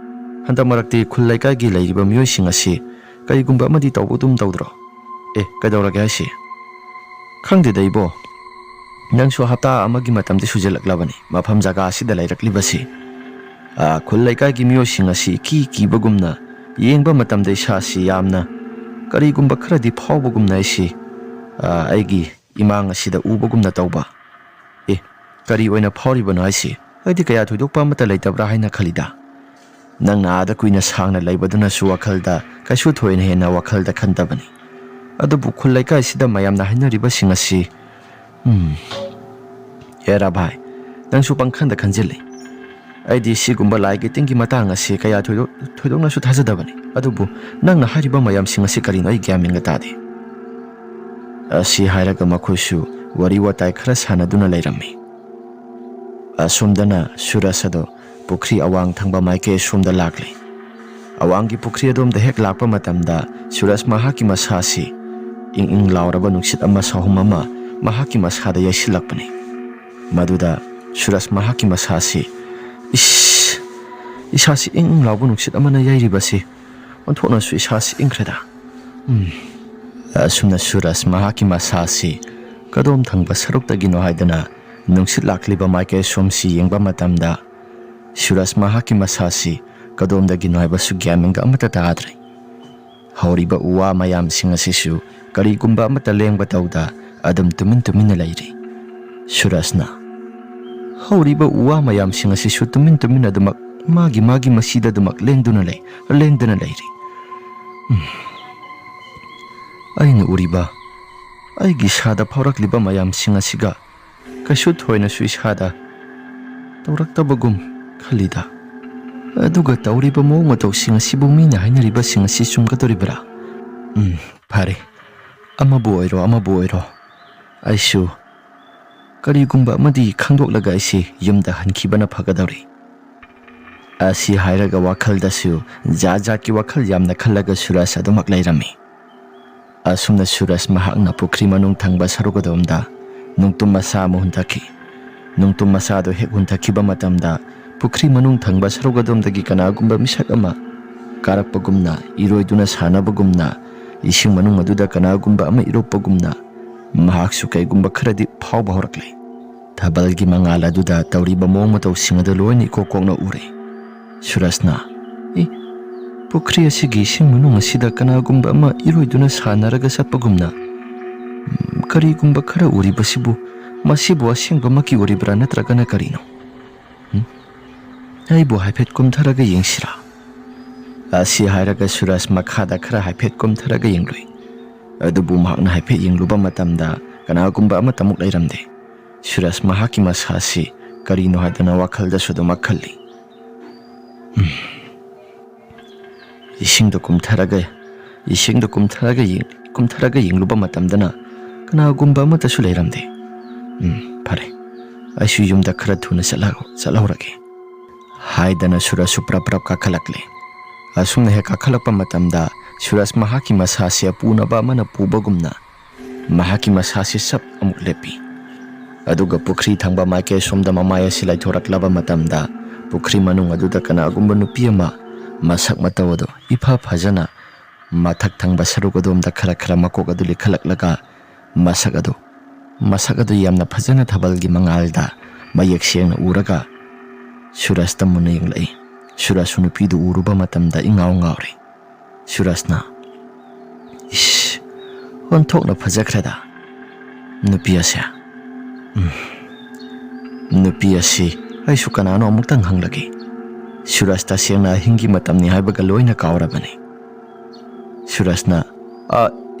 ꯍꯟꯗꯛ ꯃꯔꯛꯇꯤ ꯈꯨꯜ ꯂꯩꯀꯥꯏꯒꯤ ꯂꯩꯔꯤꯕ ꯃꯤꯑꯣꯏꯁꯤꯡ ꯑꯁꯤ ꯀꯔꯤꯒꯨꯝꯕ ꯑꯃꯗꯤ ꯇꯧꯕꯒꯨꯝ ꯇꯧꯗ꯭ꯔꯣ ꯀꯩꯗꯧꯔꯒꯦ ꯍꯥꯏꯁꯤ ꯈꯪꯗꯦꯗ ꯏꯕꯣ ꯅꯪꯁꯨ ꯍꯞꯇꯥ ꯑꯃꯒꯤ ꯃꯇꯝꯗꯤ ꯁꯨꯖꯜꯂꯛꯂꯕꯅꯤ ꯃꯐꯝ ꯖꯒꯥ ꯑꯁꯤꯗ ꯂꯩꯔꯛꯂꯤꯕꯁꯤ ꯈꯨꯜ ꯂꯩꯀꯥꯏꯒꯤ ꯃꯤꯑꯣꯏꯁꯤꯡ ꯑꯁꯤ ꯀꯤꯕꯒꯨꯝꯅ ꯌꯦꯡꯕ ꯃꯇꯝꯗ ꯏꯁꯥꯁꯤ ꯌꯥꯝꯅ ꯀꯔꯤꯒꯨꯝꯕ ꯈꯔꯗꯤ ꯐꯥꯎꯕꯒꯨꯝꯅ ꯑꯩꯒꯤ ꯏꯃꯥꯡ ꯑꯁꯤꯗ ꯎꯕꯒꯨꯝꯅ ꯇꯧꯕ ꯀꯔꯤ ꯑꯣꯏꯅ ꯐꯥꯎꯔꯤꯕꯅꯣ ꯍꯥꯏꯁꯤ ꯑꯩꯗꯤ ꯀꯌꯥ ꯊꯣꯏꯗꯣꯛꯄ ꯑꯃꯠꯇ ꯂꯩꯇꯕ꯭ꯔꯥ ꯍꯥꯏꯅ ꯈꯜꯂꯤꯗ ꯅꯪꯅ ꯑꯥꯗ ꯀꯨꯏꯅ ꯁꯥꯡꯅ ꯂꯩꯕꯗꯨꯅꯁꯨ ꯋꯥꯈꯜꯗ ꯀꯩꯁꯨ ꯊꯣꯏꯅ ꯍꯦꯟꯅ ꯋꯥꯈꯜꯗ ꯈꯟꯗꯕꯅꯤ ꯑꯗꯨꯕꯨ ꯈꯨꯜ ꯂꯩꯀꯥꯏꯁꯤꯗ ꯃꯌꯥꯝꯅ ꯍꯥꯏꯅꯔꯤꯕꯁꯤꯡ ꯑꯁꯤ ꯍꯦꯔꯥ ꯚꯥꯏ ꯅꯪꯁꯨ ꯄꯪꯈꯟꯗ ꯈꯟꯖꯤꯜꯂꯤ ꯑꯩꯗꯤ ꯁꯤꯒꯨꯝꯕ ꯂꯥꯏꯒꯤ ꯇꯤꯟꯒꯤ ꯃꯇꯥꯡ ꯑꯁꯤ ꯀꯌꯥ ꯊꯣꯏꯗꯣꯛꯅꯁꯨ ꯊꯥꯖꯗꯕꯅꯤ ꯑꯗꯨꯕꯨ ꯅꯪꯅ ꯍꯥꯏꯔꯤꯕ ꯃꯌꯥꯝꯁꯤꯡ ꯑꯁꯤ ꯀꯔꯤꯅꯣ ꯑꯩ ꯒ꯭ꯌꯥꯟ ꯃꯦꯟꯒ ꯇꯥꯗꯦ ꯑꯁꯤ ꯍꯥꯏꯔꯒ ꯃꯈꯣꯏꯁꯨ ꯋꯥꯔꯤ ꯋꯥꯇꯥꯏ ꯈꯔ ꯁꯥꯟꯅꯗꯨꯅ ꯂꯩꯔꯝꯃꯤ ꯑꯁꯣꯝꯗꯅ ꯁꯨꯔꯁ ꯑꯗꯣ ꯄꯨꯈ꯭ꯔꯤ ꯑꯋꯥꯡ ꯊꯪꯕ ꯃꯥꯏꯀꯩ ꯑꯁꯣꯝꯗ ꯂꯥꯛꯂꯤ ꯑꯋꯥꯡꯒꯤ ꯄꯨꯈ꯭ꯔꯤ ꯑꯗꯣꯝꯗ ꯍꯦꯛ ꯂꯥꯛꯄ ꯃꯇꯝꯗ ꯁꯨꯔꯁ ꯃꯍꯥꯛꯀꯤ ꯃꯁꯥꯁꯤ ꯏꯪ ꯂꯥꯎꯔꯕ ꯅꯨꯡꯁꯤꯠ ꯑꯃ ꯁꯥꯍꯨꯝ ꯑꯃ ꯃꯍꯥꯛꯀꯤ ꯃꯁꯥꯗ ꯌꯩꯁꯤꯜꯂꯛꯄꯅꯤ ꯃꯗꯨꯗ ꯁꯨꯔꯁ ꯃꯍꯥꯛꯀꯤ ꯃꯁꯥꯁꯤ ꯏꯁꯥꯁꯤ ꯏꯪ ꯂꯥꯎꯕ ꯅꯨꯡꯁꯤꯠ ꯑꯃꯅ ꯌꯩꯔꯤꯕꯁꯤ ꯑꯣꯟꯊꯣꯛꯅꯁꯨ ꯏꯁꯥꯁꯤ ꯏꯪꯈ꯭ꯔꯦꯗ ꯑꯁꯨꯝꯅ ꯁꯨꯔꯁ ꯃꯍꯥꯛꯀꯤ ꯃꯁꯥꯁꯤ ꯀꯗꯣꯝ ꯊꯪꯕ ꯁꯔꯨꯛꯇꯒꯤꯅꯣ ꯍꯥꯏꯗꯅ ꯅꯨꯡꯁꯤꯠ ꯂꯥꯛꯂꯤꯕ ꯃꯥꯏꯀꯩ ꯁꯣꯝꯁꯤ ꯌꯦꯡꯕ ꯃꯇꯝꯗ ꯁꯨꯔꯁ ꯃꯍꯥꯛꯀꯤ ꯃꯁꯥꯁꯤ ꯀꯗꯣꯝꯗꯒꯤꯅꯣ ꯍꯥꯏꯕꯁꯨ ꯒ꯭ꯌꯥꯟ ꯃꯦꯟꯒ ꯑꯃꯠꯇ ꯇꯥꯗ꯭ꯔꯦ ꯍꯧꯔꯤꯕ ꯎ ꯋꯥ ꯃꯌꯥꯝꯁꯤꯡ ꯑꯁꯤꯁꯨ ꯀꯔꯤꯒꯨꯝꯕ ꯑꯃꯠꯇ ꯂꯦꯡꯕ ꯇꯧꯗ ꯑꯗꯨꯝ ꯇꯨꯃꯤꯟꯅ ꯂꯩꯔꯤ ꯁꯨꯔꯁꯅ ꯍꯧꯔꯤꯕ ꯎ ꯋꯥ ꯃꯌꯥꯝꯁꯤꯡ ꯑꯁꯤꯁꯨ ꯇꯨꯃꯤꯟ ꯑꯗꯨꯃꯛ ꯃꯥꯒꯤ ꯃꯁꯤꯗ ꯑꯗꯨꯃꯛ ꯂꯦꯡꯗꯅ ꯂꯩꯔꯤ ꯑꯩꯅ ꯎꯔꯤꯕ ꯑꯩꯒꯤ ꯏꯁꯥꯗ ꯐꯥꯎꯔꯛꯂꯤꯕ ꯃꯌꯥꯝꯁꯤꯡ ꯑꯁꯤꯒ ꯀꯩꯁꯨ ꯊꯣꯏꯅꯁꯨ ꯏꯁꯥꯗ ꯇꯧꯔꯛꯇꯕꯒꯨꯝ ꯈꯜꯂꯤꯗ ꯑꯗꯨꯒ ꯇꯧꯔꯤꯕ ꯃꯑꯣꯡ ꯃꯇꯧꯁꯤꯡ ꯑꯁꯤꯕꯨ ꯃꯤꯅ ꯍꯥꯏꯅꯔꯤꯕꯁꯤꯡ ꯑꯁꯤ ꯆꯨꯝꯒꯗꯧꯔꯤꯕ꯭ꯔꯥ ꯐꯔꯦ ꯑꯃꯕꯨ ꯑꯣꯏꯔꯣ ꯑꯩꯁꯨ ꯀꯔꯤꯒꯨꯝꯕ ꯑꯃꯗꯤ ꯈꯪꯗꯣꯛꯂꯒ ꯑꯩꯁꯤ ꯌꯨꯝꯗ ꯍꯟꯈꯤꯕꯅ ꯐꯒꯗꯧꯔꯤ ꯑꯁꯤ ꯍꯥꯏꯔꯒ ꯋꯥꯈꯜꯗꯁꯨ ꯖꯥꯠꯀꯤ ꯋꯥꯈꯜ ꯌꯥꯝꯅ ꯈꯜꯂꯒ ꯁꯨꯔꯁ ꯑꯗꯨꯃꯛ ꯂꯩꯔꯝꯃꯤ ꯑꯁꯨꯝꯅ ꯁꯨꯔꯁ ꯃꯍꯥꯛꯅ ꯄꯨꯈ꯭ꯔꯤ ꯃꯅꯨꯡ ꯊꯪꯕ ꯁꯔꯨꯛ ꯑꯗꯣꯝꯗ ꯅꯨꯡꯇꯨꯝ ꯃꯆꯥ ꯑꯃ ꯍꯨꯟꯊꯈꯤ ꯅꯨꯡꯇꯨꯝ ꯃꯆꯥꯗꯣ ꯍꯦꯛ ꯍꯨꯟꯊꯈꯤꯕ ꯃꯇꯝꯗ ꯄꯨꯈ꯭ꯔꯤ ꯃꯅꯨꯡ ꯊꯪꯕ ꯁꯔꯨꯛ ꯑꯗꯣꯝꯗꯒꯤ ꯀꯅꯥꯒꯨꯝꯕ ꯃꯤꯁꯛ ꯑꯃ ꯀꯥꯔꯛꯄꯒꯨꯝꯅ ꯏꯔꯣꯏꯗꯨꯅ ꯁꯥꯟꯅꯕꯒꯨꯝꯅ ꯏꯁꯤꯡ ꯃꯅꯨꯡ ꯑꯗꯨꯗ ꯀꯅꯥꯒꯨꯝꯕ ꯑꯃ ꯏꯔꯣꯞꯄꯒꯨꯝꯅ ꯃꯍꯥꯛꯁꯨ ꯀꯩꯒꯨꯝꯕ ꯈꯔꯗꯤ ꯐꯥꯎꯕ ꯍꯧꯔꯛꯂꯦ ꯊꯥꯕꯜꯒꯤ ꯃꯉꯥꯜ ꯑꯗꯨꯗ ꯇꯧꯔꯤꯕ ꯃꯑꯣꯡ ꯃꯇꯧꯁꯤꯡ ꯑꯗꯨ ꯂꯣꯏꯅ ꯏꯀꯣꯛꯅ ꯎꯔꯦ ꯁꯨꯔꯁꯅ ꯄꯨꯈ꯭ꯔꯤ ꯑꯁꯤꯒꯤ ꯏꯁꯤꯡ ꯃꯅꯨꯡ ꯑꯁꯤꯗ ꯀꯅꯥꯒꯨꯝꯕ ꯑꯃ ꯏꯔꯣꯏꯗꯨꯅ ꯁꯥꯟꯅꯔꯒ ꯆꯠꯄꯒꯨꯝꯅ ꯀꯔꯤꯒꯨꯝꯕ ꯈꯔ ꯎꯔꯤꯕꯁꯤꯕꯨ ꯃꯁꯤꯕꯨ ꯑꯁꯦꯡꯕꯃꯛꯀꯤ ꯎꯔꯤꯕ꯭ꯔꯥ ꯅꯠꯇ꯭ꯔꯒꯅ ꯀꯔꯤꯅꯣ ꯑꯩꯕꯨ ꯍꯥꯏꯐꯦꯠ ꯀꯨꯝꯊꯔꯒ ꯌꯦꯡꯁꯤꯔꯥ ꯑꯁꯤ ꯍꯥꯏꯔꯒ ꯁꯨꯔꯁ ꯃꯈꯥꯗ ꯈꯔ ꯍꯥꯏꯐꯦꯠ ꯀꯨꯝꯊꯔꯒ ꯌꯦꯡꯂꯨꯏ ꯑꯗꯨꯕꯨ ꯃꯍꯥꯛꯅ ꯍꯥꯏꯐꯦꯠ ꯌꯦꯡꯂꯨꯕ ꯃꯇꯝꯗ ꯀꯅꯥꯒꯨꯝꯕ ꯑꯃꯠꯇꯃꯨꯛ ꯂꯩꯔꯝꯗꯦ ꯁꯨꯔꯁ ꯃꯍꯥꯛꯀꯤ ꯃꯁꯥꯁꯤ ꯀꯔꯤꯅꯣ ꯍꯥꯏꯗꯅ ꯋꯥꯈꯜꯗꯁꯨ ꯑꯗꯨꯃꯛ ꯈꯜꯂꯤ ꯏꯁꯤꯡꯗ ꯀꯨꯝꯊꯔꯒ ꯌꯦꯡꯂꯨꯕ ꯃꯇꯝꯗꯅ ꯀꯅꯥꯒꯨꯝꯕ ꯑꯃꯠꯇꯁꯨ ꯂꯩꯔꯝꯗꯦ ꯐꯔꯦ ꯑꯩꯁꯨ ꯌꯨꯝꯗ ꯈꯔ ꯊꯨꯅ ꯆꯠꯍꯧꯔꯒꯦ ꯍꯥꯏꯗꯅ ꯁꯨꯔꯁꯁꯨ ꯄ꯭ꯔꯞ ꯀꯥꯈꯠꯂꯛꯂꯦ ꯑꯁꯨꯝꯅ ꯍꯦꯛ ꯀꯥꯈꯠꯂꯛꯄ ꯃꯇꯝꯗ ꯁꯨꯔꯁ ꯃꯍꯥꯛꯀꯤ ꯃꯁꯥꯁꯤ ꯑꯄꯨꯅꯕ ꯑꯃꯅ ꯄꯨꯕꯒꯨꯝꯅ ꯃꯍꯥꯛꯀꯤ ꯃꯁꯥꯁꯤ ꯁꯞ ꯑꯃꯨꯛ ꯂꯦꯞꯄꯤ ꯑꯗꯨꯒ ꯄꯨꯈ꯭ꯔꯤ ꯊꯪꯕ ꯃꯥꯏꯀꯩ ꯁꯣꯝꯗ ꯃꯃꯥꯏ ꯑꯁꯤ ꯂꯩꯊꯣꯔꯛꯂꯕ ꯃꯇꯝꯗ ꯄꯨꯈ꯭ꯔꯤ ꯃꯅꯨꯡ ꯑꯗꯨꯗ ꯀꯅꯥꯒꯨꯝꯕ ꯅꯨꯄꯤ ꯑꯃ ꯃꯁꯛ ꯃꯇꯧ ꯑꯗꯨ ꯏꯐ ꯐꯖꯅ ꯃꯊꯛ ꯊꯪꯕ ꯁꯔꯨꯛ ꯑꯗꯣꯝꯗ ꯈꯔ ꯃꯀꯣꯛ ꯑꯗꯨ ꯂꯤꯈꯠꯂꯛꯂꯒ ꯃꯁꯛ ꯑꯗꯨ ꯌꯥꯝꯅ ꯐꯖꯅ ꯊꯥꯕꯜꯒꯤ ꯃꯉꯥꯜꯗ ꯃꯌꯦꯛ ꯁꯦꯡꯅ ꯎꯔꯒ ꯁꯨꯔꯁꯇ ꯃꯨꯟꯅ ꯌꯦꯡꯂꯛꯏ ꯁꯨꯔꯁꯁꯨ ꯅꯨꯄꯤꯗꯨ ꯎꯔꯨꯕ ꯃꯇꯝꯗ ꯏꯉꯥꯎ ꯉꯥꯎꯔꯦ ꯁꯨꯔꯁꯅ ꯑꯣꯟꯊꯣꯛꯅ ꯐꯖꯈ꯭ꯔꯦꯗ ꯅꯨꯄꯤ ꯑꯁꯤ ꯑꯩꯁꯨ ꯀꯅꯥꯅꯣ ꯑꯃꯨꯛꯇꯪ ꯍꯪꯂꯒꯦ ꯁꯨꯔꯁ ꯇꯁꯦꯡꯅ ꯑꯍꯤꯡꯒꯤ ꯃꯇꯝꯅꯤ ꯍꯥꯏꯕꯒ ꯂꯣꯏꯅ ꯀꯥꯎꯔꯕꯅꯤ ꯁꯨꯔꯁꯅ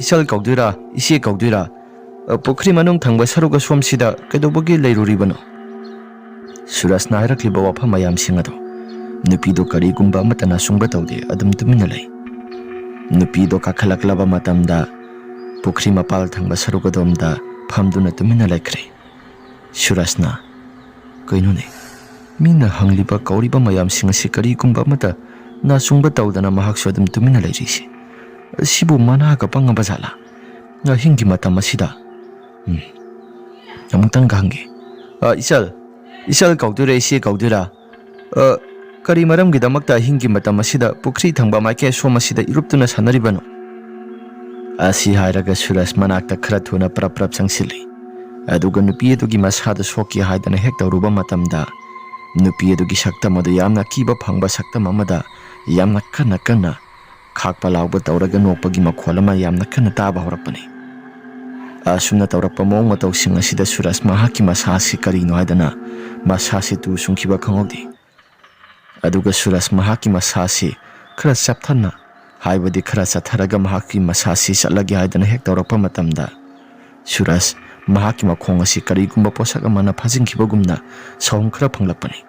ꯏꯆꯜ ꯀꯧꯗꯣꯏꯔꯥ ꯏꯆꯦ ꯀꯧꯗꯣꯏꯔꯥ ꯄꯨꯈ꯭ꯔꯤ ꯃꯅꯨꯡ ꯊꯪꯕ ꯁꯔꯨꯛ ꯑꯁꯣꯝꯁꯤꯗ ꯀꯩꯗꯧꯕꯒꯤ ꯂꯩꯔꯨꯔꯤꯕꯅꯣ ꯁꯨꯔꯁꯅ ꯍꯥꯏꯔꯛꯂꯤꯕ ꯋꯥꯐꯝ ꯃꯌꯥꯝꯁꯤꯡ ꯑꯗꯣ ꯅꯨꯄꯤꯗꯣ ꯀꯔꯤꯒꯨꯝꯕ ꯑꯃꯠꯇ ꯅꯥꯁꯨꯡꯕ ꯇꯧꯗꯦ ꯑꯗꯨꯝ ꯇꯨꯃꯤꯟꯅ ꯂꯩ ꯅꯨꯄꯤꯗꯣ ꯀꯥꯈꯠꯂꯛꯂꯕ ꯃꯇꯝꯗ ꯄꯨꯈ꯭ꯔꯤ ꯃꯄꯥꯜ ꯊꯪꯕ ꯁꯔꯨꯛ ꯑꯗꯣꯝꯗ ꯐꯝꯗꯨꯅ ꯇꯨꯃꯤꯟꯅ ꯂꯩꯈ꯭ꯔꯦ ꯁꯨꯔꯁꯅ ꯀꯩꯅꯣꯅꯦ ꯃꯤꯅ ꯍꯪꯂꯤꯕ ꯀꯧꯔꯤꯕ ꯃꯌꯥꯝꯁꯤꯡ ꯑꯁꯤ ꯀꯔꯤꯒꯨꯝꯕ ꯑꯃꯠꯇ ꯅꯥꯆꯨꯡꯕ ꯇꯧꯗꯅ ꯃꯍꯥꯛꯁꯨ ꯑꯗꯨꯝ ꯇꯨꯃꯤꯟꯅ ꯂꯩꯔꯤꯁꯤ ꯁꯤꯕꯨ ꯃꯅꯥꯒ ꯄꯪꯉꯕ ꯖꯥꯠꯂꯥ ꯑꯍꯤꯡꯒꯤ ꯃꯇꯝ ꯑꯁꯤꯗ ꯑꯃꯨꯛꯇꯪꯒ ꯍꯪꯒꯦ ꯏꯆꯜ ꯀꯧꯗꯣꯏꯔꯥ ꯏꯆꯦ ꯀꯧꯗꯣꯏꯔꯥ ꯀꯔꯤ ꯃꯔꯝꯒꯤꯗꯃꯛꯇ ꯑꯍꯤꯡꯒꯤ ꯃꯇꯝ ꯑꯁꯤꯗ ꯄꯨꯈ꯭ꯔꯤ ꯊꯪꯕ ꯃꯥꯏꯀꯩ ꯑꯁꯣꯝ ꯑꯁꯤꯗ ꯏꯔꯨꯞꯇꯨꯅ ꯁꯥꯟꯅꯔꯤꯕꯅꯣ ꯑꯁꯤ ꯍꯥꯏꯔꯒ ꯁꯨꯔꯁ ꯃꯅꯥꯛꯇ ꯈꯔ ꯊꯨꯅ ꯄ꯭ꯔꯞ ꯆꯪꯁꯤꯜꯂꯤ ꯑꯗꯨꯒ ꯅꯨꯄꯤ ꯑꯗꯨꯒꯤ ꯃꯁꯥꯗ ꯁꯣꯛꯀꯦ ꯍꯥꯏꯗꯅ ꯍꯦꯛ ꯇꯧꯔꯨꯕ ꯃꯇꯝꯗ ꯅꯨꯄꯤ ꯑꯗꯨꯒꯤ ꯁꯛꯇꯝ ꯑꯗꯨ ꯌꯥꯝꯅ ꯀꯤꯕ ꯐꯪꯕ ꯁꯛꯇꯝ ꯑꯃꯗ ꯌꯥꯝꯅ ꯀꯟꯅ ꯈꯥꯛꯄ ꯂꯥꯎꯕ ꯇꯧꯔꯒ ꯅꯣꯛꯄꯒꯤ ꯃꯈꯣꯜ ꯑꯃ ꯌꯥꯝꯅ ꯀꯟꯅ ꯇꯥꯕ ꯍꯧꯔꯛꯄꯅꯤ Asumna tawrakpa mawng matawsing asida Suraj mahakki masasi karino haidana masasi tu sungkiba khangawdi. Aduga Suraj mahakki masasi khara sapthanna haibadi khara chatharaga mahakki masasi chatlagi haidana hek tawrakpa matamda Suraj mahakki makhong asi karigumba posak amana phajingkhibagumna sawm khara phanglakpani.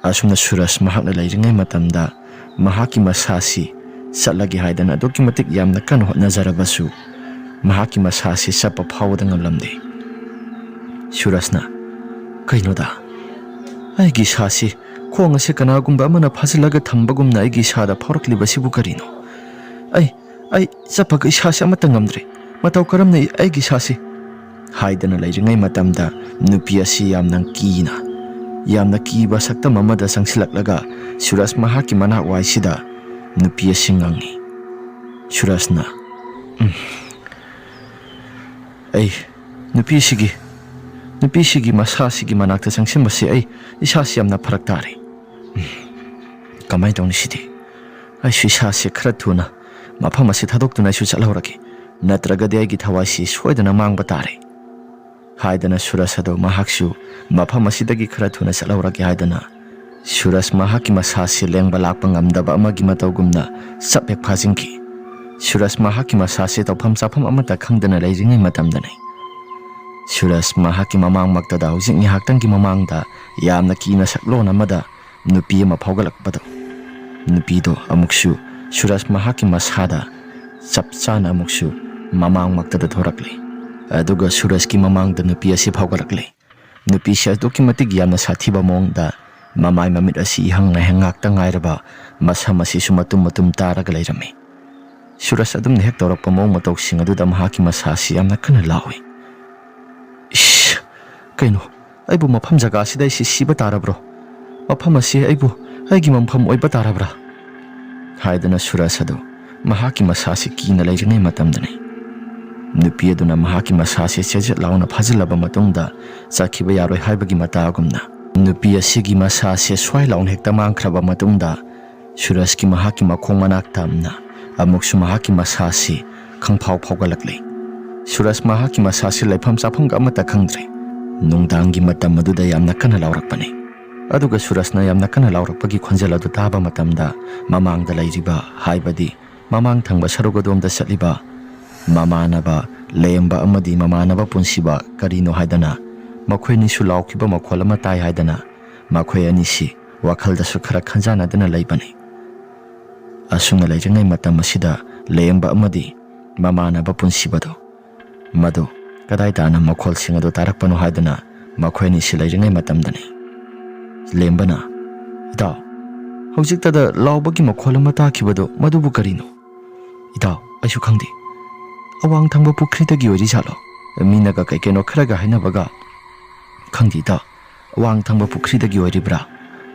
Asumna Suraj mahakna lairingai matamda mahakki masasi chatlagi haidana aduki matik yamna kan hotnajarabasu mahakki masasi chapa phawda ngamlamde. Surajna kainoda aigi sasi khong ase kanagumba amana phajilaga thambagumna aigi sada phawraklibasibu karino ai chapaga isasi amata ngamdre mataw karamna aigi sasi haidana lairingai matamda nupi asi yamna kiba saktam amada sangsilaklaga Suraj mahakki manak waisida nupi asi ngangi. Surajna ai nupi sigi masasigi manakta sangsimbasi ai isasi yamna pharak tare. Kamai tawni sidi ai isasi khara thuna mafam asi thadoktunai su chalhoraki natragadi aigi thawasi soidana mangba tare haidana Suraj ado mahaksu mafam asidagi khara thuna chalhoraki haidana Suraj mahakki masasi lengba lakpa ngamdaba amagi matawgumna sapek phajingki. Suraj mahakki masasi tawpham chafam amata khangdana lairingai matamdanai Suraj mahakki mamang maktada hojik ngihaktangi mamangda yamna kina saklon amada nupi ama phawgalakpado. Nupido amuksu Suraj mahakki masada chapchana amuksu mamang maktada thorakle. Aduga Surajki mamangda nupi asi phawgalakle. Nupi si aduki matik yamna sathiba mawngda mamai mamit asi ihangna hengakta ngairaba masam asi sumatum matum taraga lairame. Suraj adumna hek tawrakpa mawng matawsing aduda mahakki masasi yamna kana lawi. Ish kaino aibu mafam jaga asida isi siba tarabro mafam asi aigi mamfam oiba tarabra haidana Suraj ado mahakki masasi kina lairingai matamdanai nupi aduna mahakki masasi chejet launa phajilaba matungda chakhiba yaroi haibagi matagumna nupi asigi masasi swai laun hekta mangkhraba matungda Surajki mahakki makhong manakta amna amuksu mahakki masasi khangphau phawgalakle. Suraj mahakki masasi laifam chafamga amata khangdre nungdangi matam aduda yamna kana laurakpani. Aduga Surajna yamna kana laurakpagi khonjel adu taba matamda mamangda lairiba haibadi mamang thangba sarugadomda chatliba mamanaba lemba amadi mamanaba punsiba karino haidana makhoi nisu laukhiba makhol ama tai haidana makhoi anisi wakhaldasu khara khanjanadana laibani. Asumna lairingai matam asida lemba amadi mamanaba punsibado madu kadai dana makhol sing adu tarakpano haidana makhoi anisi lairingai matamdani lembana ida hojiktada laubagi makhol ama takhibado madubu karino ida aisu khangdi awang thangba pukhridagi ori jalo minaga kaikeno kharaga hainabaga khangdi da awang thangba pukhridagi oribra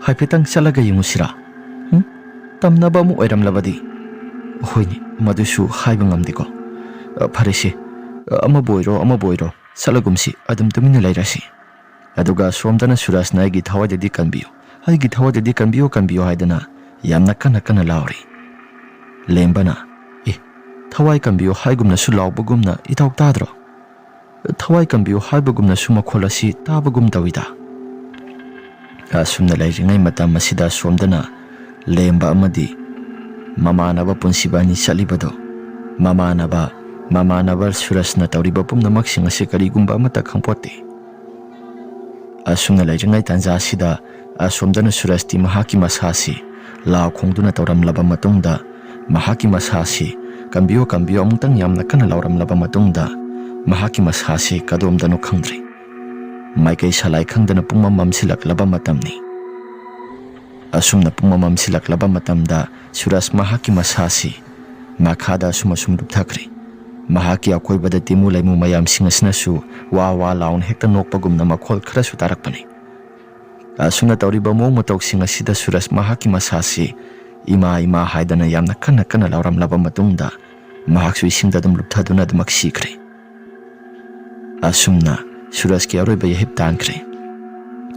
haipetang chalaga yengusira tamnaba mu oiramlabadi hoini madusu haiba ngamdiko pharesi ama boiro salagumsi adum tumina lairasi aduga somdana Surajna aigi thawadedi kanbiyo haidana yamna kana lauri lembana thawai kanbiyo haigumna su laubagumna itaw tadro thawai kanbiyo haibagumna su makhol asi tabagum tawida. Asumna lairingai matam asida somdana lemba amadi mamanaba punsibani chalibado mamanaba Surajna tawriba pumnamak sing asi karigumba amata khangpote. Asumna lairingai tanja asida asomdana Surajti mahakki masasi law khongduna tawramlaba matungda mahakki masasi kambiyo amutang yamna kana lauramlaba matungda mahakki masasi kadomdano khangdre maikai salai khangdana pungmam mamsilaklaba matamni. Asumna pungmam mamsilaklaba matamda Suraj mahakki masasi makhada sumasum dupthakre mahakki akoibada timu laimu mayam singasinasu wa laun hekta nokpagumna makhol khara su tarakpani. Asumna tawriba mawng matawsing asida Suraj mahakki masasi ima haidana yamna kana lauramlaba matungda mahaksu isingda dum lupthaduna dumak sikre. Asumna Surajki aroiba yahip tankre.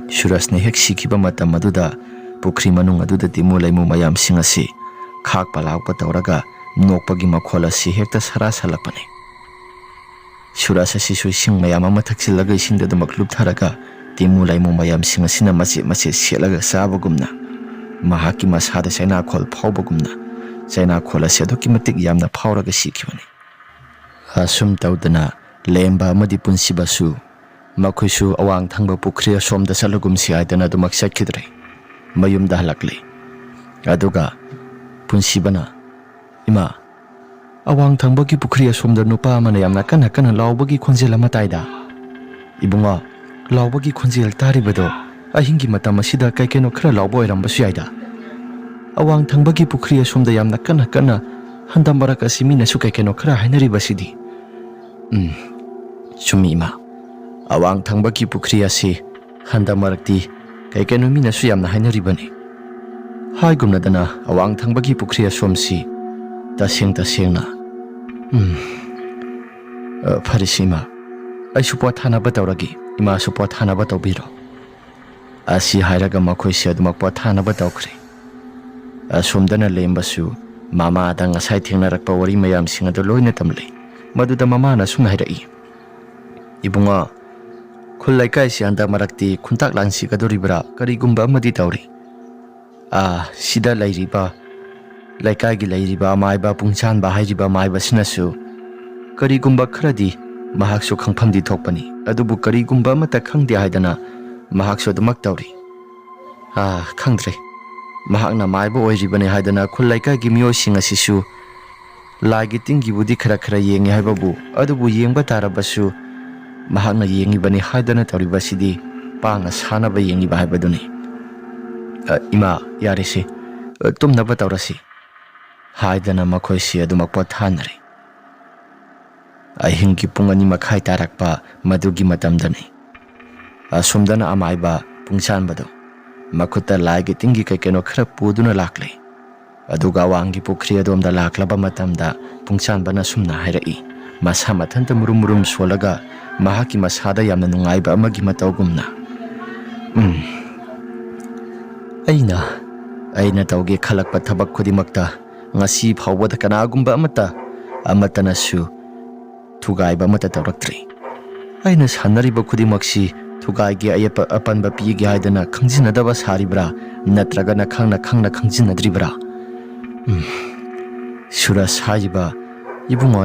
Surajna hek sikhiba matam aduda pukhri manung aduda timu laimu mayam singasi khak palakpa tawraga nokpagi makhol asi hekta sara salakpani. ꯁꯨꯔꯥꯁ ꯑꯁꯤꯁꯨ ꯏꯁꯤꯡ ꯃꯌꯥꯝ ꯑꯃ ꯊꯛꯆꯤꯜꯂꯒ ꯏꯁꯤꯡꯗꯨꯃꯛ ꯂꯨꯞꯊꯔꯒ ꯇꯤꯃꯨ ꯂꯩꯃꯨ ꯃꯌꯥꯝꯁꯤꯡ ꯑꯁꯤꯅ ꯃꯆꯦꯠ ꯃꯆꯦꯠ ꯁꯦꯠꯂꯒ ꯆꯥꯕꯒꯨꯝꯅ ꯃꯍꯥꯛꯀꯤ ꯃꯁꯥꯗ ꯆꯩꯅꯥꯈꯣꯜ ꯐꯥꯎꯕꯒꯨꯝꯅ ꯆꯩꯅꯥꯈꯣꯜ ꯑꯁꯤ ꯑꯗꯨꯛꯀꯤ ꯃꯇꯤꯛ ꯌꯥꯝꯅ ꯐꯥꯎꯔꯒ ꯁꯤꯈꯤꯕꯅꯤ꯫ ꯑꯁꯨꯝ ꯇꯧꯗꯅ ꯂꯦꯝꯕ ꯑꯃꯗꯤ ꯄꯨꯟꯁꯤꯕꯁꯨ ꯃꯈꯣꯏꯁꯨ ꯑꯋꯥꯡ ꯊꯪꯕ ꯄꯨꯈ꯭ꯔꯤ ꯑꯁꯣꯝꯗ ꯆꯠꯂꯒꯨꯝꯁꯤ ꯍꯥꯏꯗꯅ ꯑꯗꯨꯃꯛ ꯆꯠꯈꯤꯗ꯭ꯔꯦ꯫ ꯃꯌꯨꯝꯗ ꯍꯜꯂꯛꯂꯦ꯫ ꯑꯗꯨꯒ ꯄꯨꯟꯁꯤꯕꯅ "ꯏꯃꯥ, ꯑꯋꯥꯡ ꯊꯪꯕꯒꯤ ꯄꯨꯈ꯭ꯔꯤ ꯑꯁꯣꯝꯗ ꯅꯨꯄꯥ ꯑꯃꯅ ꯌꯥꯝꯅ ꯀꯟꯅ ꯀꯟꯅ ꯂꯥꯎꯕꯒꯤ ꯈꯣꯟꯖꯦꯜ ꯑꯃ ꯇꯥꯏꯗ꯫ ꯏꯕꯨꯡꯉꯣ, ꯂꯥꯎꯕꯒꯤ ꯈꯣꯟꯖꯦꯜ ꯇꯥꯔꯤꯕꯗꯣ ꯑꯍꯤꯡꯒꯤ ꯃꯇꯝ ꯑꯁꯤꯗ ꯀꯩꯅꯣ ꯈꯔ ꯂꯥꯎꯕ ꯑꯣꯏꯔꯝꯕꯁꯨ ꯌꯥꯏꯗ꯫ ꯑꯋꯥꯡ ꯊꯪꯕꯒꯤ ꯄꯨꯈ꯭ꯔꯤ ꯑꯁꯣꯝꯗ ꯌꯥꯝꯅ ꯀꯟꯅ ꯀꯟꯅ ꯍꯟꯗꯛ ꯃꯔꯛ ꯑꯁꯤ ꯃꯤꯅꯁꯨ ꯀꯩꯅꯣ ꯈꯔ ꯍꯥꯏꯅꯔꯤꯕꯁꯤꯗꯤ." ꯆꯨꯝꯃꯤ ꯏꯃꯥ, ꯑꯋꯥꯡ ꯊꯪꯕꯒꯤ ꯄꯨꯈ꯭ꯔꯤ ꯑꯁꯤ ꯍꯟꯗꯛ ꯃꯔꯛꯇꯤ ꯀꯩꯅꯣ ꯃꯤꯅꯁꯨ ꯌꯥꯝꯅ ꯍꯥꯏꯅꯔꯤꯕꯅꯤ꯫ ꯍꯥꯏꯒꯨꯝꯅꯗꯅ ꯑꯋꯥꯡ ꯊꯪꯕꯒꯤ ꯄꯨꯈ꯭ꯔꯤ ꯑꯁꯣꯝꯁꯤ ꯇꯁꯦꯡꯅ ꯐꯔꯦꯁꯤ ꯏꯃꯥ, ꯑꯩꯁꯨ ꯄꯣꯊꯥꯅꯕ ꯇꯧꯔꯒꯦ, ꯏꯃꯥꯁꯨ ꯄꯣꯊꯥꯅꯕ ꯇꯧꯕꯤꯔꯣ꯫ ꯑꯁꯤ ꯍꯥꯏꯔꯒ ꯃꯈꯣꯏꯁꯦ ꯑꯗꯨꯃꯛ ꯄꯣꯊꯥꯅꯕ ꯇꯧꯈ꯭ꯔꯦ꯫ ꯑꯁꯣꯝꯗꯅ ꯂꯦꯝꯕꯁꯨ ꯃꯃꯥꯗ ꯉꯁꯥꯏ ꯊꯦꯡꯅꯔꯛꯄ ꯋꯥꯔꯤ ꯃꯌꯥꯝꯁꯤꯡ ꯑꯗꯨ ꯂꯣꯏꯅ ꯇꯝꯂꯦ꯫ ꯃꯗꯨꯗ ꯃꯃꯥꯅ ꯑꯁꯨꯝꯅ ꯍꯥꯏꯔꯛꯏ: "ꯏꯕꯨꯡꯉꯣ, ꯈꯨꯜ ꯂꯩꯀꯥꯏꯁꯤ ꯍꯟꯗꯛ ꯃꯔꯛꯇꯤ ꯈꯨꯟꯇꯥꯛ ꯂꯥꯟꯁꯤꯒꯗꯣꯔꯤꯕ꯭ꯔꯥ ꯀꯔꯤꯒꯨꯝꯕ ꯑꯃꯗꯤ ꯇꯧꯔꯤ꯫ ꯁꯤꯗ ꯂꯩꯔꯤꯕ ꯂꯩꯀꯥꯏꯒꯤ ꯂꯩꯔꯤꯕ ꯑꯃꯥꯏꯕ ꯄꯨꯡꯆꯥꯟꯕ ꯍꯥꯏꯔꯤꯕ ꯑꯃꯥꯏꯕꯁꯤꯅꯁꯨ ꯀꯔꯤꯒꯨꯝꯕ ꯈꯔꯗꯤ ꯃꯍꯥꯛꯁꯨ ꯈꯪꯐꯝꯗꯤ ꯊꯣꯛꯄꯅꯤ, ꯑꯗꯨꯕꯨ ꯀꯔꯤꯒꯨꯝꯕ ꯑꯃꯠꯇ ꯈꯪꯗꯦ ꯍꯥꯏꯗꯅ ꯃꯍꯥꯛꯁꯨ ꯑꯗꯨꯃꯛ ꯇꯧꯔꯤ꯫ ꯈꯪꯗ꯭ꯔꯦ, ꯃꯍꯥꯛꯅ ꯃꯥꯏꯕ ꯑꯣꯏꯔꯤꯕꯅꯤ ꯍꯥꯏꯗꯅ ꯈꯨꯜ ꯂꯩꯀꯥꯏꯒꯤ ꯃꯤꯑꯣꯏꯁꯤꯡ ꯑꯁꯤꯁꯨ ꯂꯥꯏꯒꯤ ꯇꯤꯟꯒꯤꯕꯨꯗꯤ ꯈꯔ ꯌꯦꯡꯉꯤ ꯍꯥꯏꯕꯕꯨ, ꯑꯗꯨꯕꯨ ꯌꯦꯡꯕ ꯇꯥꯔꯕꯁꯨ ꯃꯍꯥꯛꯅ ꯌꯦꯡꯉꯤꯕꯅꯤ ꯍꯥꯏꯗꯅ ꯇꯧꯔꯤꯕꯁꯤꯗꯤ ꯄꯥꯡꯅ ꯁꯥꯟꯅꯕ ꯌꯦꯡꯉꯤꯕ ꯍꯥꯏꯕꯗꯨꯅꯤ꯫ ꯏꯃꯥ, ꯌꯥꯔꯦꯁꯤ, ꯇꯨꯝꯅꯕ ꯇꯧꯔꯁꯤ ꯍꯥꯏꯗꯅ ꯃꯈꯣꯏꯁꯤ ꯑꯗꯨꯃꯛ ꯄꯣꯊꯥꯅꯔꯦ꯫ ꯑꯍꯤꯡꯒꯤ ꯄꯨꯡ 2:30 ꯇꯥꯔꯛꯄ ꯃꯗꯨꯒꯤ ꯃꯇꯝꯗꯅꯤ ꯑꯁꯣꯝꯗꯅ ꯑꯃꯥꯏꯕ ꯄꯨꯡꯆꯥꯟꯕꯗꯣ ꯃꯈꯨꯠꯇ ꯂꯥꯏꯒꯤ ꯇꯤꯟꯒꯤ ꯀꯩꯅꯣ ꯈꯔ ꯄꯨꯗꯨꯅ ꯂꯥꯛꯂꯦ꯫ ꯑꯗꯨꯒ ꯑꯋꯥꯡꯒꯤ ꯄꯨꯈ꯭ꯔꯤ ꯑꯗꯣꯝꯗ ꯂꯥꯛꯂꯕ ꯃꯇꯝꯗ ꯄꯨꯡꯆꯥꯟꯕꯅ ꯁꯨꯝꯅ ꯍꯥꯏꯔꯛꯏ, ꯃꯁꯥ ꯃꯊꯟꯇ ꯃꯨꯔꯨꯝ ꯃꯨꯔꯨꯝ ꯁꯣꯜꯂꯒ ꯃꯍꯥꯛꯀꯤ ꯃꯁꯥꯗ ꯌꯥꯝꯅ ꯅꯨꯡꯉꯥꯏꯕ ꯑꯃꯒꯤ ꯃꯇꯧꯒꯨꯝꯅ, ꯑꯩꯅ ꯇꯧꯒꯦ ꯈꯜꯂꯛꯄ ꯊꯕꯛ ꯈꯨꯗꯤꯡꯃꯛꯇ ꯉꯁꯤ ꯐꯥꯎꯕꯗ ꯀꯅꯥꯒꯨꯝꯕ ꯑꯃꯠꯇꯅꯁꯨ ꯊꯨꯒꯥꯏꯕ ꯑꯃꯠꯇ ꯇꯧꯔꯛꯇ꯭ꯔꯤ꯫ ꯑꯩꯅ ꯁꯥꯟꯅꯔꯤꯕ ꯈꯨꯗꯤꯡꯃꯛꯁꯤ ꯊꯨꯒꯥꯏꯒꯦ, ꯑꯌꯦꯠꯄ ꯑꯄꯟꯕ ꯄꯤꯒꯦ ꯍꯥꯏꯗꯅ ꯈꯪꯖꯤꯟꯅꯗꯕ ꯁꯥꯔꯤꯕ꯭ꯔꯥ ꯅꯠꯇ꯭ꯔꯒꯅ ꯈꯪꯅ ꯈꯪꯖꯤꯟꯅꯗ꯭ꯔꯤꯕ꯭ꯔꯥ? ꯁꯨꯔꯁ ꯍꯥꯏꯔꯤꯕ ꯏꯕꯨꯡꯉꯣ,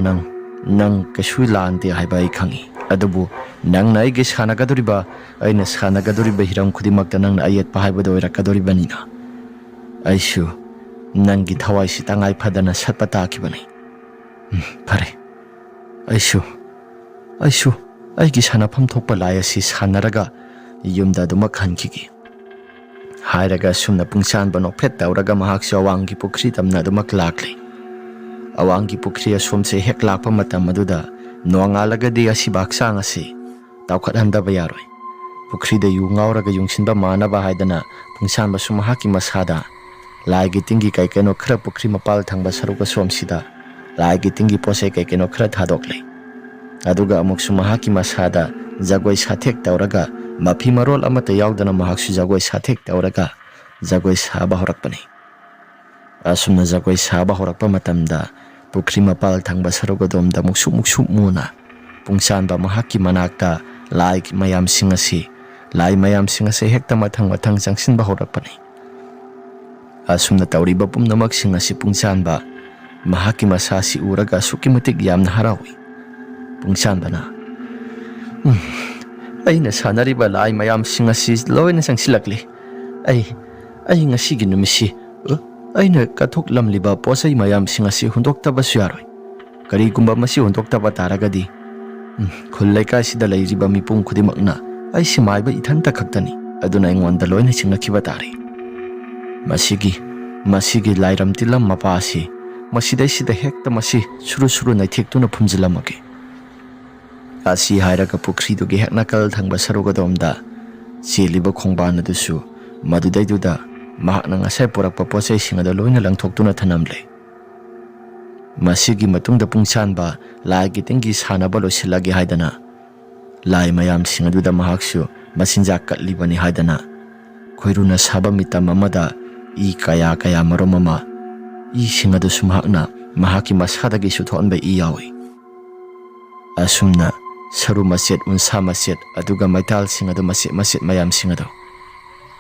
ꯅꯪ ꯀꯩꯁꯨ ꯂꯥꯟꯗꯦ ꯍꯥꯏꯕ ꯑꯩ ꯈꯪꯏ, ꯑꯗꯨꯕꯨ ꯅꯪꯅ ꯑꯩꯒꯤ ꯑꯩꯅ ꯁꯥꯟꯅꯒꯗꯧꯔꯤꯕ ꯍꯤꯔꯝ ꯈꯨꯗꯤꯡꯃꯛꯇ ꯅꯪꯅ ꯑꯌꯦꯠꯄ ꯍꯥꯏꯕꯗꯨ ꯑꯣꯏꯔꯛꯀꯗꯧꯔꯤꯕꯅꯤꯅ ꯑꯩꯁꯨ ꯅꯪꯒꯤ ꯊꯋꯥꯏꯁꯤ ꯇꯉꯥꯏ ꯐꯗꯅ ꯁꯠꯄ ꯇꯥꯈꯤꯕꯅꯤ꯫ ꯐꯔꯦ, ꯑꯩꯁꯨ ꯑꯩꯒꯤ ꯁꯥꯟꯅꯐꯝ ꯊꯣꯛꯄ ꯂꯥꯏ ꯑꯁꯤ ꯁꯥꯟꯅꯔꯒ ꯌꯨꯝꯗ ꯑꯗꯨꯃꯛ ꯍꯟꯈꯤꯒꯦ ꯍꯥꯏꯔꯒ ꯁꯨꯝꯅ ꯄꯨꯡꯆꯥꯟꯕ ꯅꯣꯛꯐꯦꯠ ꯇꯧꯔꯒ ꯃꯍꯥꯛꯁꯨ ꯑꯋꯥꯡꯒꯤ ꯄꯨꯈ꯭ꯔꯤ ꯇꯝꯅ ꯑꯗꯨꯃꯛ ꯂꯥꯛꯂꯦ꯫ ꯑꯋꯥꯡꯒꯤ ꯄꯨꯈ꯭ꯔꯤ ꯑꯁꯣꯝꯁꯦ ꯍꯦꯛ ꯂꯥꯛꯄ ꯃꯇꯝ ꯑꯗꯨꯗ ꯅꯣꯡꯉꯥꯜꯂꯒꯗꯤ ꯑꯁꯤꯕ ꯍꯛꯆꯥꯡ ꯑꯁꯤ ꯇꯥꯎꯈꯠꯍꯟꯗꯕ ꯌꯥꯔꯣꯏ꯫ ꯄꯨꯈ꯭ꯔꯤꯗ ꯌꯨ ꯉꯥꯎꯔꯒ ꯌꯨꯡꯁꯤꯟꯕ ꯃꯥꯟꯅꯕ ꯍꯥꯏꯗꯅ ꯄꯨꯡꯁꯥꯟꯕꯁꯨ ꯃꯍꯥꯛꯀꯤ ꯃꯁꯥꯗ ꯂꯥꯏꯒꯤ ꯇꯤꯟꯒꯤ ꯀꯩꯅꯣ ꯈꯔ ꯄꯨꯈ꯭ꯔꯤ ꯃꯄꯥꯜ ꯊꯪꯕ ꯁꯔꯨꯛ ꯑꯁꯣꯝꯁꯤꯗ ꯂꯥꯏꯒꯤ ꯇꯤꯟꯒꯤ ꯄꯣꯠꯆꯩ ꯀꯩꯅꯣ ꯈꯔ ꯊꯥꯗꯣꯛꯂꯦ꯫ ꯑꯗꯨꯒ ꯑꯃꯨꯛꯁꯨ ꯃꯍꯥꯛꯀꯤ ꯃꯁꯥꯗ ꯖꯒꯣꯏ ꯁꯥꯊꯦꯛ ꯇꯧꯔꯒ ꯃꯐꯤ ꯃꯔꯣꯜ ꯑꯃꯠꯇ ꯌꯥꯎꯗꯅ ꯃꯍꯥꯛꯁꯨ ꯖꯒꯣꯏ ꯁꯥꯊꯦꯛ ꯇꯧꯔꯒ ꯖꯒꯣꯏ ꯁꯥꯕ ꯍꯧꯔꯛꯄꯅꯤ꯫ ꯑꯁꯨꯝꯅ ꯖꯒꯣꯏ ꯁꯥꯕ ꯍꯧꯔꯛꯄ ꯃꯇꯝꯗ ꯄꯨꯈ꯭ꯔꯤ ꯃꯄꯥꯜ ꯊꯪꯕ ꯁꯔꯨꯛ ꯑꯗꯣꯝꯗ ꯃꯨꯛꯁꯨꯛ ꯃꯨꯅ ꯄꯨꯡꯆꯥꯟꯕ ꯃꯍꯥꯛꯀꯤ ꯃꯅꯥꯛꯇ ꯂꯥꯏ ꯃꯌꯥꯝꯁꯤꯡ ꯑꯁꯤ ꯍꯦꯛꯇ ꯃꯊꯪ ꯆꯪꯁꯤꯟꯕ ꯍꯧꯔꯛꯄꯅꯤ꯫ ꯑꯁꯨꯝꯅ ꯇꯧꯔꯤꯕ ꯄꯨꯝꯅꯃꯛꯁꯤꯡ ꯑꯁꯤ ꯄꯨꯡꯆꯥꯟꯕ ꯃꯍꯥꯛꯀꯤ ꯃꯁꯥꯁꯤ ꯎꯔꯒ ꯑꯁꯨꯛꯀꯤ ꯃꯇꯤꯛ ꯌꯥꯝꯅ ꯍꯔꯥꯎꯏ꯫ ꯄꯨꯡꯆꯥꯟꯕꯅ "ꯑꯩꯅ ꯁꯥꯟꯅꯔꯤꯕ ꯂꯥꯏ ꯃꯌꯥꯝꯁꯤꯡ ꯑꯁꯤ ꯂꯣꯏꯅ ꯆꯪꯁꯤꯜꯂꯛꯂꯤ꯫ ꯑꯩ ꯉꯁꯤꯒꯤ ꯅꯨꯃꯤꯠꯁꯤ ꯑꯩꯅ ꯀꯠꯊꯣꯛꯂꯝꯂꯤꯕ ꯄꯣꯠꯆꯩ ꯃꯌꯥꯝꯁꯤꯡ ꯑꯁꯤ ꯍꯨꯟꯗꯣꯛꯇꯕꯁꯨ ꯌꯥꯔꯣꯏ꯫ ꯀꯔꯤꯒꯨꯝꯕ ꯃꯁꯤ ꯍꯨꯟꯗꯣꯛꯇꯕ ꯇꯥꯔꯒꯗꯤ ꯈꯨꯜ ꯂꯩꯀꯥꯏꯁꯤꯗ ꯂꯩꯔꯤꯕ ꯃꯤꯄꯨꯝ ꯈꯨꯗꯤꯡꯃꯛꯅ ꯑꯩꯁꯤ ꯃꯥꯏꯕ ꯏꯊꯟꯇ ꯈꯛꯇꯅꯤ, ꯑꯗꯨꯅ ꯑꯩꯉꯣꯟꯗ ꯂꯣꯏꯅ ꯆꯤꯡꯅꯈꯤꯕ ꯇꯥꯔꯦ꯫ ꯃꯁꯤꯒꯤ ꯂꯥꯏꯔꯝ ꯇꯤꯜꯂꯝ ꯃꯄꯥ ꯑꯁꯤ ꯃꯁꯤꯗꯩꯁꯤꯗ ꯍꯦꯛꯇ ꯃꯁꯤ ꯁꯨꯔꯨ ꯅꯩꯊꯦꯛꯇꯨꯅ ꯐꯨꯝꯖꯤꯜꯂꯝꯃꯒꯦ." ꯑꯁꯤ ꯍꯥꯏꯔꯒ ꯄꯨꯈ꯭ꯔꯤꯗꯨꯒꯤ ꯍꯦꯛ ꯅꯥꯀꯜ ꯊꯪꯕ ꯁꯔꯨꯛ ꯑꯗꯣꯝꯗ ꯆꯦꯜꯂꯤꯕ ꯈꯣꯡꯕꯥꯟ ꯑꯗꯨꯁꯨ ꯃꯗꯨꯗꯩꯗꯨꯗ ꯃꯍꯥꯛꯅ ꯉꯁꯥꯏ ꯄꯨꯔꯛꯄ ꯄꯣꯠꯆꯩꯁꯤꯡ ꯑꯗꯨ ꯂꯣꯏꯅ ꯂꯪꯊꯣꯛꯇꯨꯅ ꯊꯅꯝꯂꯦ꯫ ꯃꯁꯤꯒꯤ ꯃꯇꯨꯡꯗ ꯄꯨꯡꯆꯥꯟꯕ ꯂꯥꯏꯒꯤ ꯇꯤꯟꯒꯤ ꯁꯥꯟꯅꯕ ꯂꯣꯏꯁꯤꯜꯂꯒꯦ ꯍꯥꯏꯗꯅ ꯂꯥꯏ ꯃꯌꯥꯝꯁꯤꯡ ꯑꯗꯨꯗ ꯃꯍꯥꯛꯁꯨ ꯃꯆꯤꯟꯖꯥꯛ ꯀꯠꯂꯤꯕꯅꯤ ꯍꯥꯏꯗꯅ ꯈꯣꯏꯔꯨꯅ ꯁꯥꯕ ꯃꯤꯇꯝ ꯑꯃꯗ ꯏ ꯀꯌꯥ ꯃꯔꯨꯝ ꯑꯃ, ꯏꯁꯤꯡ ꯑꯗꯨꯁꯨ ꯃꯍꯥꯛꯅ ꯃꯍꯥꯛꯀꯤ ꯃꯁꯥꯗꯒꯤꯁꯨ ꯊꯣꯛꯍꯟꯕ ꯏ ꯌꯥꯎꯏ꯫ ꯑꯁꯨꯝꯅ Saru maset unsa maset aduga maitalsing adu maset mayamsing adu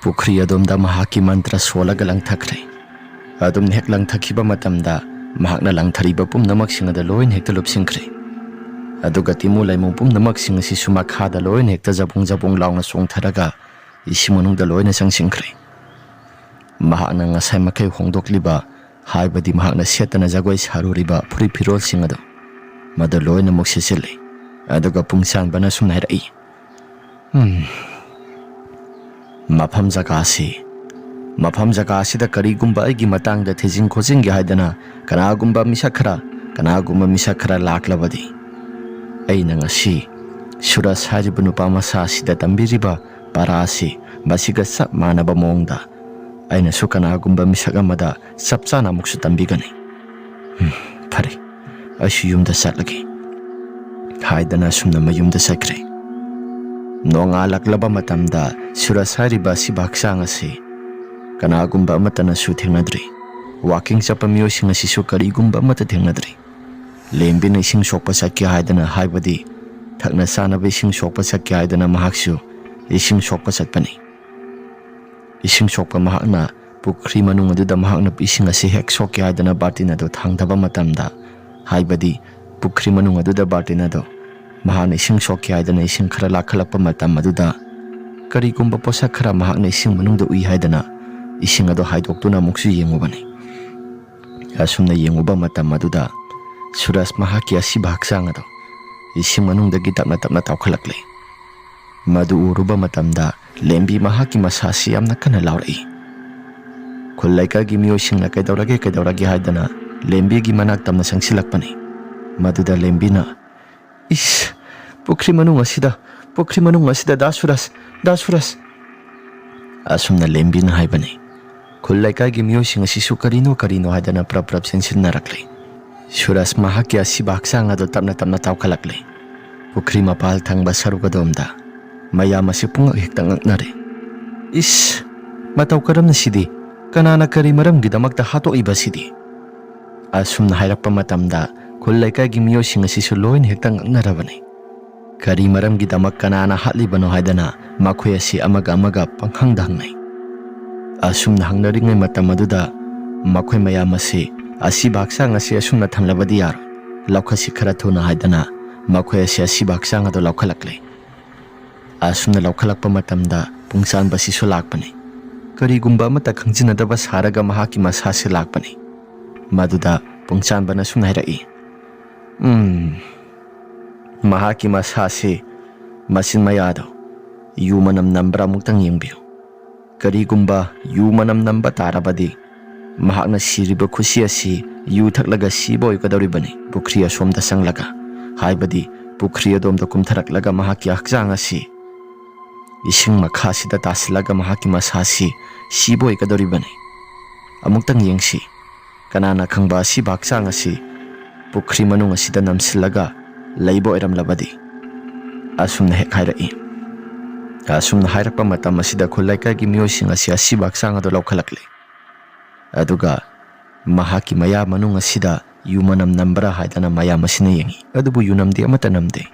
pukri adomda mahaki mantra solaga langthakre. Adum hek langthakiba matamda mahakna langthariba pumnamaksing adu loin hekta lupsingkre. Aduga timu laimong pumnamaksing asi sumakhada loin hekta jabung launa songtharaga isimonungda loina sangsingkre. Mahakna ngasai makai hongdokliba haibadi mahakna setana jagoi saruriba puri pirol sing adu madu loina muksisile. Aduga pungsan bana sumnairai. Mafam jaga asida karigumba aigi matangda thijing khojing gi haidana kanagumba misakara laklabadi aina ngasi Suras hariba nupa masa asida tambiriba para asi basiga sap manaba mongda aina su kanagumba misak amada sapchana muksu tambigani. Phare asu yumda satlagi haidana sumna mayumda sakre. Nonga laklaba matamda Suras hariba si baksang asi kanagumba matana su thengnadri. Walking chapa miyosing asisu karigumba mata thengnadri. Lembi na ising sokpa sakya haidana haibadi thakna sanaba ising sokpa sakya haidana mahaksu ising sokpa satpani. Ising sokpa mahakna pukri manung aduda mahakna ising asi hek sokya haidana bartina do thangdaba matamda haibadi pukri manung aduda bartina do mahakna ising sokya haidana ising khara lakhalakpa matam aduda karigumba posak khara mahakna ising manungda ui haidana ising ado haidoktuna muksu yengubani. Asumna yenguba matam aduda Suras mahaki asiba haksang ado ising manungdagi tapna tawkhalakle. Madu uruba matamda lembi mahaki masasi yamna kana laurai. Khullaikagi miyosingna kaidaurage haidana lembi gi manak tamna sangsilakpani. Maduda lembina is pukri manung asida da Suras asumna lembina haibani. Khullaikagi miyosing asisu karino haidana prap sensinnarakle. Suras mahaki asiba haksang ado tapna tawkhalakle. Pukri mapal thangba sarugadomda mayam asi pungak hektang ngaknare. Is mataw karam na sidi kanana kari maramgidamakta hatoiba sidi. Asumna hairakpa matamda khullaikagi miyosing asisu loin hektang ngaknarabani. Kari maramgidamak kanana hatlibano haidana makhoi asi amaga panghangda hangnai. Asumna hangnaringai matam aduda makhoi mayam asiba haksang asi asumna thamlabadi yaro laukhasi khara thuna haidana makhoi asiba haksang ado laukhalakle. Asumna laukhalakpa matamda pungsan basisu lakpani. Karigumba amata khangjinadaba saraga mahaki masasi lakpani. Maduda pungsan bana sumna hairai. Mahaki masasi masin mayado yu manam nambra muktang yengbiyo. Karigumba yu manam namba tarabadi mahakna siriba khusi asi yu thaklaga siba oikadoribani pukri asomda sanglaga haibadi pukri adomda kumtharaklaga mahaki haksang asi ising makhasida tasilaga mahaki masasi siba oikadoribani. Amuktang yengsi kanana khangba asiba haksang asi pukri manung asida namsilaga laiba oiramlabadi. Asumna hek hairai. Asumna hairakpa matam asida khullaikagi miyosing asiba haksang ado laukhalakle. Aduga mahaki maya manung asida yumanam nambra haidana maya masina yengi adubu yunamdi amata namde.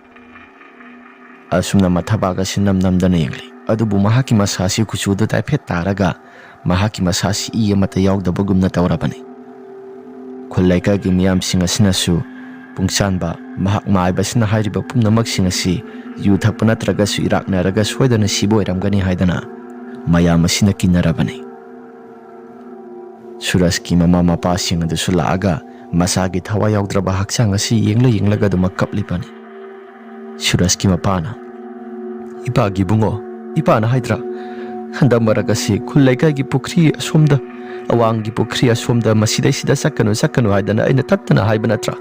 Asumna mathabaga sinam namdana yengli adubu mahaki masasi kuchuda taiphet taraga mahaki masasi iya mata yaudabagumna tawrabani. Khullaikagi miyamsing asinasu pungsanba mahak maibasina hairiba pumnamaksing asi yu thakpa natragasu iraknaraga soidana siba oiramgani haidana maya masina kinarabani. Suraski mama mapasing adusu laaga masagi thawai yaudraba haksang asi yenglaga duma kaplipani. Suraski mapana ipagi bungo ipana haidra handa maragasi khullaikagi pukri asomda awangi pukri asomda masidai sida sakanu haidana aina tattana haibanatra.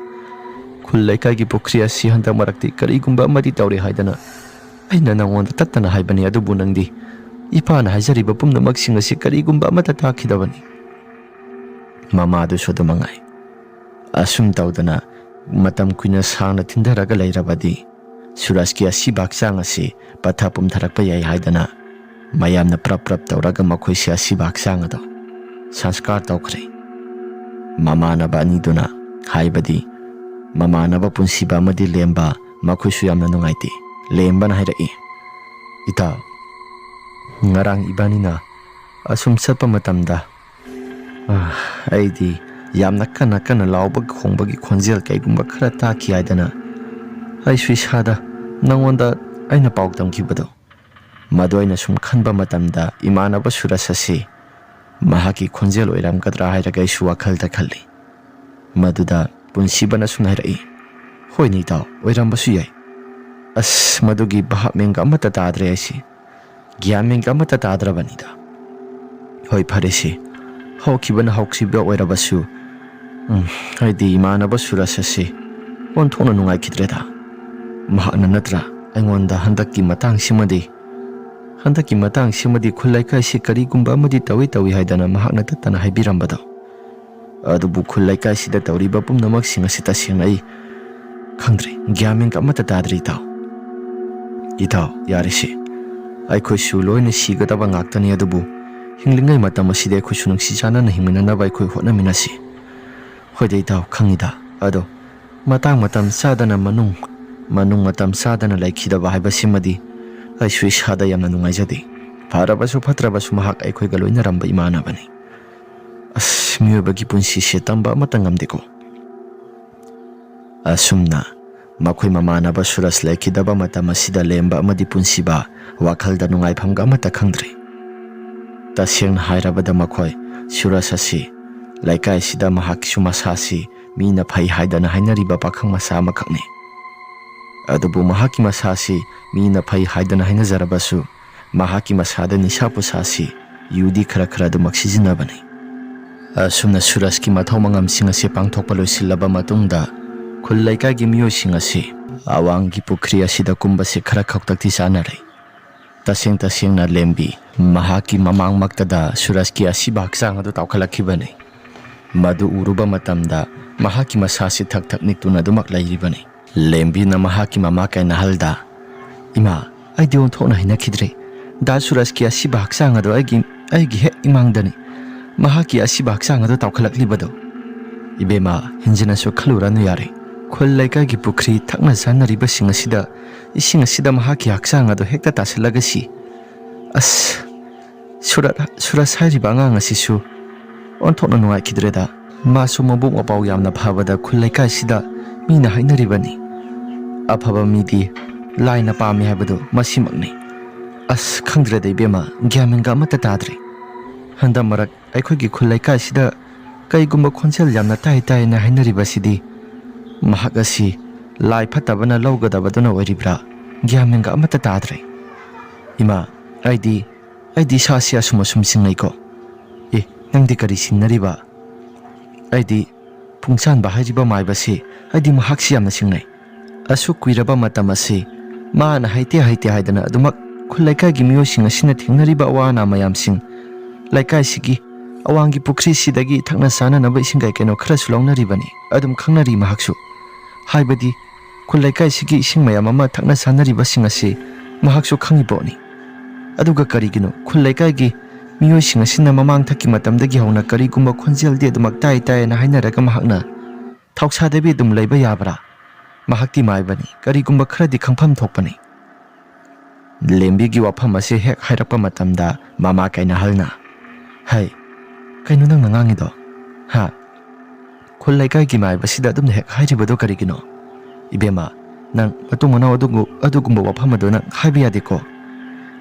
Khullaikagi pukri asi handa marakti karigumba amadi tawre haidana aina nangonda tattana haibani adubu nangdi ipana haijariba pumnamaksing asi karigumba amata takhidabani. Mama adusu adumangai. Asum tawdana matam kuina sangna tindaraga lairabadi Suraski asiba haksang asi patha pumtharakpa yai haidana mayamna prap tawraga makhoisi asiba haksang ado sanskar tawkhre. Mamanaba aniduna haibadi mamanaba punsiba amadi lemba ꯃꯈꯣꯏꯁꯨ ꯌꯥꯝꯅ ꯅꯨꯡꯉꯥꯏꯇꯦ꯫ ꯂꯦꯝꯕꯅ ꯍꯥꯏꯔꯛꯏ, ꯏꯇꯥꯎ, ꯉꯔꯥꯡ ꯏꯕꯥꯅꯤꯅ ꯑꯁꯨꯝ ꯆꯠꯄ ꯃꯇꯝꯗ ꯑꯩꯗꯤ ꯌꯥꯝꯅ ꯀꯟꯅ ꯀꯟꯅ ꯂꯥꯎꯕ ꯈꯣꯡꯕꯒꯤ ꯈꯣꯟꯖꯦꯜ ꯀꯩꯒꯨꯝꯕ ꯈꯔ ꯇꯥꯈꯤ ꯍꯥꯏꯗꯅ ꯑꯩꯁꯨ ꯏꯁꯥꯗ ꯅꯪꯉꯣꯟꯗ ꯑꯩꯅ ꯄꯥꯎ ꯇꯝꯈꯤꯕꯗꯣ ꯃꯗꯨ ꯑꯩꯅ ꯁꯨꯝ ꯈꯟꯕ ꯃꯇꯝꯗ ꯏꯃꯥꯟꯅꯕ ꯁꯨꯔꯁ ꯑꯁꯤ ꯃꯍꯥꯛꯀꯤ ꯈꯣꯟꯖꯦꯜ ꯑꯣꯏꯔꯝꯒꯗ꯭ꯔꯥ ꯍꯥꯏꯔꯒ ꯑꯩꯁꯨ ꯋꯥꯈꯜꯗ ꯈꯜꯂꯤ꯫ ꯃꯗꯨꯗ ꯄꯨꯟꯁꯤꯕꯅ ꯁꯨꯝ ꯍꯥꯏꯔꯛꯏ, ꯍꯣꯏꯅꯦ ꯏꯇꯥꯎ, ꯑꯣꯏꯔꯝꯕꯁꯨ ꯌꯥꯏ꯫ ꯑꯁ ꯃꯗꯨꯒꯤ ꯚꯥꯞ ꯃꯦꯟꯒ ꯑꯃꯠꯇ ꯇꯥꯗ꯭ꯔꯦ ꯑꯩꯁꯤ, ꯒ꯭ꯌꯥꯟ ꯃꯦꯟꯒ ꯑꯃꯠꯇ ꯇꯥꯗ꯭ꯔꯕꯅꯤꯗ꯫ ꯍꯣꯏ ꯐꯔꯦꯁꯦ, ꯍꯧꯈꯤꯕꯅ ꯍꯧꯈꯤꯕ ꯑꯣꯏꯔꯕꯁꯨ ꯑꯩꯗꯤ ꯏꯃꯥꯟꯅꯕ ꯁꯨꯔꯁ ꯑꯁꯤ ꯑꯣꯟꯊꯣꯛꯅ ꯅꯨꯡꯉꯥꯏꯈꯤꯗ꯭ꯔꯦꯗ꯫ ꯃꯍꯥꯛꯅ ꯅꯠꯇ꯭ꯔꯥ ꯑꯩꯉꯣꯟꯗ ꯍꯟꯗꯛꯀꯤ ꯃꯇꯥꯡꯁꯤꯃꯗꯤ ꯈꯨꯜ ꯂꯩꯀꯥꯏꯁꯤ ꯀꯔꯤꯒꯨꯝꯕ ꯑꯃꯗꯤ ꯇꯧꯏ ꯍꯥꯏꯗꯅ ꯃꯍꯥꯛꯅ ꯇꯠꯇꯅ ꯍꯥꯏꯕꯤꯔꯝꯕꯗꯣ꯫ ꯑꯗꯨꯕꯨ ꯈꯨꯜ ꯂꯩꯀꯥꯏꯁꯤꯗ ꯇꯧꯔꯤꯕ ꯄꯨꯝꯅꯃꯛꯁꯤꯡ ꯑꯁꯤ ꯇꯁꯦꯡꯅ ꯑꯩ ꯈꯪꯗ꯭ꯔꯦ, ꯒ꯭ꯌꯥꯟ ꯃꯦꯟꯒ ꯑꯃꯠꯇ ꯇꯥꯗ꯭ꯔꯤ ꯏꯇꯥꯎ꯫ ꯏꯇꯥꯎ ꯌꯥꯔꯦꯁꯦ, ꯑꯩꯈꯣꯏꯁꯨ ꯂꯣꯏꯅ ꯁꯤꯒꯗꯕ ꯉꯥꯛꯇꯅꯤ, ꯑꯗꯨꯕꯨ ꯍꯤꯡꯂꯤꯉꯩ ꯃꯇꯝ ꯑꯁꯤꯗ ꯑꯩꯈꯣꯏꯁꯨ ꯅꯨꯡꯁꯤ ꯆꯥꯟꯅꯅ ꯍꯤꯡꯃꯤꯟꯅꯅꯕ ꯑꯩꯈꯣꯏ ꯍꯣꯠꯅꯃꯤꯟꯅꯁꯤ꯫ ꯍꯣꯏꯗ ꯏꯇꯥꯎ, ꯈꯪꯏꯗ, ꯑꯗꯣ ꯃꯇꯝ ꯆꯥꯗꯅ ꯃꯅꯨꯡ ꯃꯇꯝ ꯆꯥꯗꯅ ꯂꯩꯈꯤꯗꯕ ꯍꯥꯏꯕꯁꯤꯃꯗꯤ ꯑꯩꯁꯨ ꯏꯁꯥꯗ ꯌꯥꯝꯅ ꯅꯨꯡꯉꯥꯏꯖꯗꯦ꯫ ꯐꯔꯕꯁꯨ ꯐꯠꯇ꯭ꯔꯕꯁꯨ ꯃꯍꯥꯛ ꯑꯩꯈꯣꯏꯒ ꯂꯣꯏꯅꯔꯝꯕ ꯏꯃꯥꯟꯅꯕꯅꯤ꯫ ꯑꯁ ꯃꯤꯑꯣꯏꯕꯒꯤ ꯄꯨꯟꯁꯤꯁꯦ ꯇꯝꯕ ꯑꯃꯠꯇ ꯉꯝꯗꯦꯀꯣ꯫ ꯑꯁꯨꯝꯅ ꯃꯈꯣꯏ ꯃꯃꯥꯟꯅꯕ ꯁꯨꯔꯁ ꯂꯩꯈꯤꯗꯕ ꯃꯇꯝ ꯑꯁꯤꯗ ꯂꯦꯝꯕ ꯑꯃꯗꯤ ꯄꯨꯟꯁꯤꯕ ꯋꯥꯈꯜꯗ ꯅꯨꯡꯉꯥꯏꯐꯝꯒ ꯑꯃꯠꯇ ꯈꯪꯗ꯭ꯔꯦ꯫ ꯇꯁꯦꯡꯅ ꯍꯥꯏꯔꯕꯗ ꯃꯈꯣꯏ ꯁꯨꯔꯁ ꯑꯁꯤ ꯂꯩꯀꯥꯏꯁꯤꯗ ꯃꯍꯥꯛꯀꯤꯁꯨ ꯃꯁꯥꯁꯤ ꯃꯤꯅ ꯐꯩ ꯍꯥꯏꯗꯅ ꯍꯥꯏꯅꯔꯤꯕ ꯄꯥꯈꯪ ꯃꯆꯥ ꯑꯃꯈꯛꯅꯤ꯫ ꯑꯗꯨꯕꯨ ꯃꯍꯥꯛꯀꯤ ꯃꯁꯥꯁꯤ ꯃꯤꯅ ꯐꯩ ꯍꯥꯏꯗꯅ ꯍꯥꯏꯅꯖꯔꯕꯁꯨ ꯃꯍꯥꯛꯀꯤ ꯃꯁꯥꯗ ꯅꯤꯁꯥ ꯄꯨꯁꯥꯁꯤ ꯌꯨꯗꯤ ꯈꯔ ꯑꯗꯨꯃꯛ ꯁꯤꯖꯤꯟꯅꯕꯅꯤ꯫ ꯑꯁꯨꯝꯅ ꯁꯨꯔꯁꯀꯤ ꯃꯊꯧ ꯃꯉꯝꯁꯤꯡ ꯑꯁꯤ ꯄꯥꯡꯊꯣꯛꯄ ꯂꯣꯏꯁꯤꯜꯂꯕ ꯃꯇꯨꯡꯗ ꯈꯨꯜ ꯂꯩꯀꯥꯏꯒꯤ ꯃꯤꯑꯣꯏꯁꯤꯡ ꯑꯁꯤ ꯑꯋꯥꯡꯒꯤ ꯄꯨꯈ꯭ꯔꯤ ꯑꯁꯤꯗ ꯀꯨꯝꯕꯁꯤ ꯈꯔ ꯈꯛꯇꯛꯇꯤ ꯆꯥꯅꯔꯦ꯫ ꯇꯁꯦꯡꯅ ꯂꯦꯝꯕꯤ ꯃꯍꯥꯛꯀꯤ ꯃꯃꯥꯡꯃꯛꯇꯗ ꯁꯨꯔꯁꯀꯤ ꯑꯁꯤꯕ ꯍꯛꯆꯥꯡ ꯑꯗꯨ ꯇꯥꯎꯈꯠꯂꯛꯈꯤꯕꯅꯤ꯫ ꯃꯗꯨ ꯎꯔꯨꯕ ꯃꯇꯝꯗ ꯃꯍꯥꯛꯀꯤ ꯃꯁꯥꯁꯤ ꯊꯛ ꯅꯤꯛꯇꯨꯅ ꯑꯗꯨꯃꯛ ꯂꯩꯔꯤꯕꯅꯤ꯫ ꯂꯦꯝꯕꯤꯅ ꯃꯍꯥꯛꯀꯤ ꯃꯃꯥ ꯀꯩꯅꯥꯍꯜꯗ, ꯏꯃꯥ, ꯑꯩꯗꯤ ꯑꯣꯟꯊꯣꯛꯅ ꯍꯩꯅꯈꯤꯗ꯭ꯔꯦ꯫ ꯗꯥ ꯁꯨꯔꯁꯀꯤ ꯑꯁꯤꯕ ꯍꯛꯆꯥꯡ ꯑꯗꯨ ꯑꯩꯒꯤ ꯍꯦꯛ ꯏꯃꯥꯡꯗꯅꯤ ꯃꯍꯥꯛꯀꯤ ꯑꯁꯤꯕ ꯍꯛꯆꯥꯡ ꯑꯗꯨ ꯇꯥꯎꯈꯠꯂꯛꯂꯤꯕꯗꯣ꯫ ꯏꯕꯦꯝꯃ, ꯍꯦꯟꯖꯤꯟꯅꯁꯨ ꯈꯜꯂꯨꯔꯅꯨ ꯌꯥꯔꯦ꯫ ꯈꯨꯜ ꯂꯩꯀꯥꯏꯒꯤ ꯄꯨꯈ꯭ꯔꯤ ꯊꯛꯅ ꯆꯥꯅꯔꯤꯕꯁꯤꯡ ꯑꯁꯤꯗ ꯏꯁꯤꯡ ꯑꯁꯤꯗ ꯃꯍꯥꯛꯀꯤ ꯍꯛꯆꯥꯡ ꯑꯗꯨ ꯍꯦꯛꯇ ꯇꯥꯁꯤꯜꯂꯒꯁꯤ, ꯑꯁ ꯁꯨꯔꯁ ꯍꯥꯏꯔꯤꯕ ꯑꯉꯥꯡ ꯑꯁꯤꯁꯨ ꯑꯣꯟꯊꯣꯛꯅ ꯅꯨꯡꯉꯥꯏꯈꯤꯗ꯭ꯔꯦꯗ꯫ ꯃꯥꯁꯨ ꯃꯕꯨꯛ ꯃꯄꯥꯎ ꯌꯥꯝꯅ ꯐꯕꯗ ꯈꯨꯜ ꯂꯩꯀꯥꯏꯁꯤꯗ ꯃꯤꯅ ꯍꯥꯏꯅꯔꯤꯕꯅꯤ, ꯑꯐꯕ ꯃꯤꯗꯤ ꯂꯥꯏꯅ ꯄꯥꯝꯃꯤ ꯍꯥꯏꯕꯗꯨ ꯃꯁꯤꯃꯛꯅꯤ꯫ ꯑꯁ ꯈꯪꯗ꯭ꯔꯦꯗ ꯏꯕꯦꯝꯃ, ꯒ꯭ꯌꯥꯟ ꯃꯦꯟꯒ ꯑꯃꯠꯇ ꯇꯥꯗ꯭ꯔꯦ꯫ ꯍꯟꯗꯛ ꯃꯔꯛ ꯑꯩꯈꯣꯏꯒꯤ ꯈꯨꯜ ꯂꯩꯀꯥꯏꯁꯤꯗ ꯀꯩꯒꯨꯝꯕ ꯈꯣꯟꯖꯦꯜ ꯌꯥꯝꯅ ꯇꯥꯏꯅ ꯍꯥꯏꯅꯔꯤꯕꯁꯤꯗꯤ ꯃꯍꯥꯛ ꯑꯁꯤ ꯂꯥꯏ ꯐꯠꯇꯕꯅ ꯂꯧꯒꯗꯕꯗꯨꯅ ꯑꯣꯏꯔꯤꯕ꯭ꯔꯥ? ꯒ꯭ꯌꯥꯟ ꯃꯦꯟꯒ ꯑꯃꯠꯇ ꯇꯥꯗ꯭ꯔꯦ꯫ ꯏꯃꯥ, ꯑꯩꯗꯤ ꯏꯁꯥꯁꯤ ꯑꯁꯨꯝ ꯆꯤꯡꯅꯩꯀꯣ꯫ ꯅꯪꯗꯤ ꯀꯔꯤ ꯆꯤꯡꯅꯔꯤꯕ? ꯑꯩꯗꯤ ꯄꯨꯡꯆꯥꯟꯕ ꯍꯥꯏꯔꯤꯕ ꯃꯥꯏꯕꯁꯤ ꯑꯩꯗꯤ ꯃꯍꯥꯛꯁꯤ ꯌꯥꯝꯅ ꯆꯤꯡꯅꯩ꯫ ꯑꯁꯨꯛ ꯀꯨꯏꯔꯕ ꯃꯇꯝ ꯑꯁꯤ ꯃꯥꯅ ꯍꯩꯇꯦ ꯍꯥꯏꯗꯅ ꯑꯗꯨꯃꯛ ꯈꯨꯜ ꯂꯩꯀꯥꯏꯒꯤ ꯃꯤꯑꯣꯏꯁꯤꯡ ꯑꯁꯤꯅ ꯊꯦꯡꯅꯔꯤꯕ ꯑꯋꯥ ꯑꯅꯥ ꯃꯌꯥꯝꯁꯤꯡ, ꯂꯩꯀꯥꯏꯁꯤꯒꯤ ꯑꯋꯥꯡꯒꯤ ꯄꯨꯈ꯭ꯔꯤꯁꯤꯗꯒꯤ ꯊꯛꯅ ꯆꯥꯅꯅꯕ ꯏꯁꯤꯡ ꯀꯩꯅꯣ ꯈꯔꯁꯨ ꯂꯧꯅꯔꯤꯕꯅꯤ, ꯑꯗꯨꯝ ꯈꯪꯅꯔꯤ ꯃꯍꯥꯛꯁꯨ꯫ ꯍꯥꯏꯕꯗꯤ ꯈꯨꯜ ꯂꯩꯀꯥꯏꯁꯤꯒꯤ ꯏꯁꯤꯡ ꯃꯌꯥꯝ ꯑꯃ ꯊꯛꯅ ꯆꯥꯅꯔꯤꯕꯁꯤꯡ ꯑꯁꯤ ꯃꯍꯥꯛꯁꯨ ꯈꯪꯉꯤ ꯄꯣꯠꯅꯤ꯫ ꯑꯗꯨꯒ ꯀꯔꯤꯒꯤꯅꯣ ꯈꯨꯜ ꯂꯩꯀꯥꯏꯒꯤ ꯃꯤꯑꯣꯏꯁꯤꯡ ꯑꯁꯤꯅ ꯃꯃꯥꯡꯊꯛꯀꯤ ꯃꯇꯝꯗꯒꯤ ꯍꯧꯅ ꯀꯔꯤꯒꯨꯝꯕ ꯈꯣꯟꯖꯦꯜꯗꯤ ꯑꯗꯨꯃꯛ ꯇꯥꯏꯅ ꯍꯥꯏꯅꯔꯒ ꯃꯍꯥꯛꯅ ꯊꯧꯁꯥꯗꯕꯤ ꯑꯗꯨꯝ ꯂꯩꯕ ꯌꯥꯕ꯭ꯔꯥ? ꯃꯍꯥꯛꯇꯤ ꯃꯥꯏꯕꯅꯤ, ꯀꯔꯤꯒꯨꯝꯕ ꯈꯔꯗꯤ ꯈꯪꯐꯝ ꯊꯣꯛꯄꯅꯤ꯫ ꯂꯦꯝꯕꯤꯒꯤ ꯋꯥꯐꯝ ꯑꯁꯤ ꯍꯦꯛ ꯍꯥꯏꯔꯛꯄ ꯃꯇꯝꯗ ꯃꯃꯥ ꯀꯩꯅꯥꯍꯜꯅ, ꯍꯩ, ꯀꯩꯅꯣ ꯅꯪꯅ ꯉꯥꯡꯉꯤꯗꯣ? ꯈꯨꯜ ꯂꯩꯀꯥꯏꯒꯤ ꯃꯥꯏꯕꯁꯤꯗ ꯑꯗꯨꯝꯅ ꯍꯦꯛ ꯍꯥꯏꯔꯤꯕꯗꯣ ꯀꯔꯤꯒꯤꯅꯣ? ꯏꯕꯦꯝꯃ, ꯅꯪ ꯃꯇꯨꯡ ꯃꯅꯥꯎ ꯑꯗꯨꯒꯨꯝꯕ ꯋꯥꯐꯝ ꯑꯗꯨ ꯅꯪ ꯍꯥꯏꯕ ꯌꯥꯗꯦꯀꯣ꯫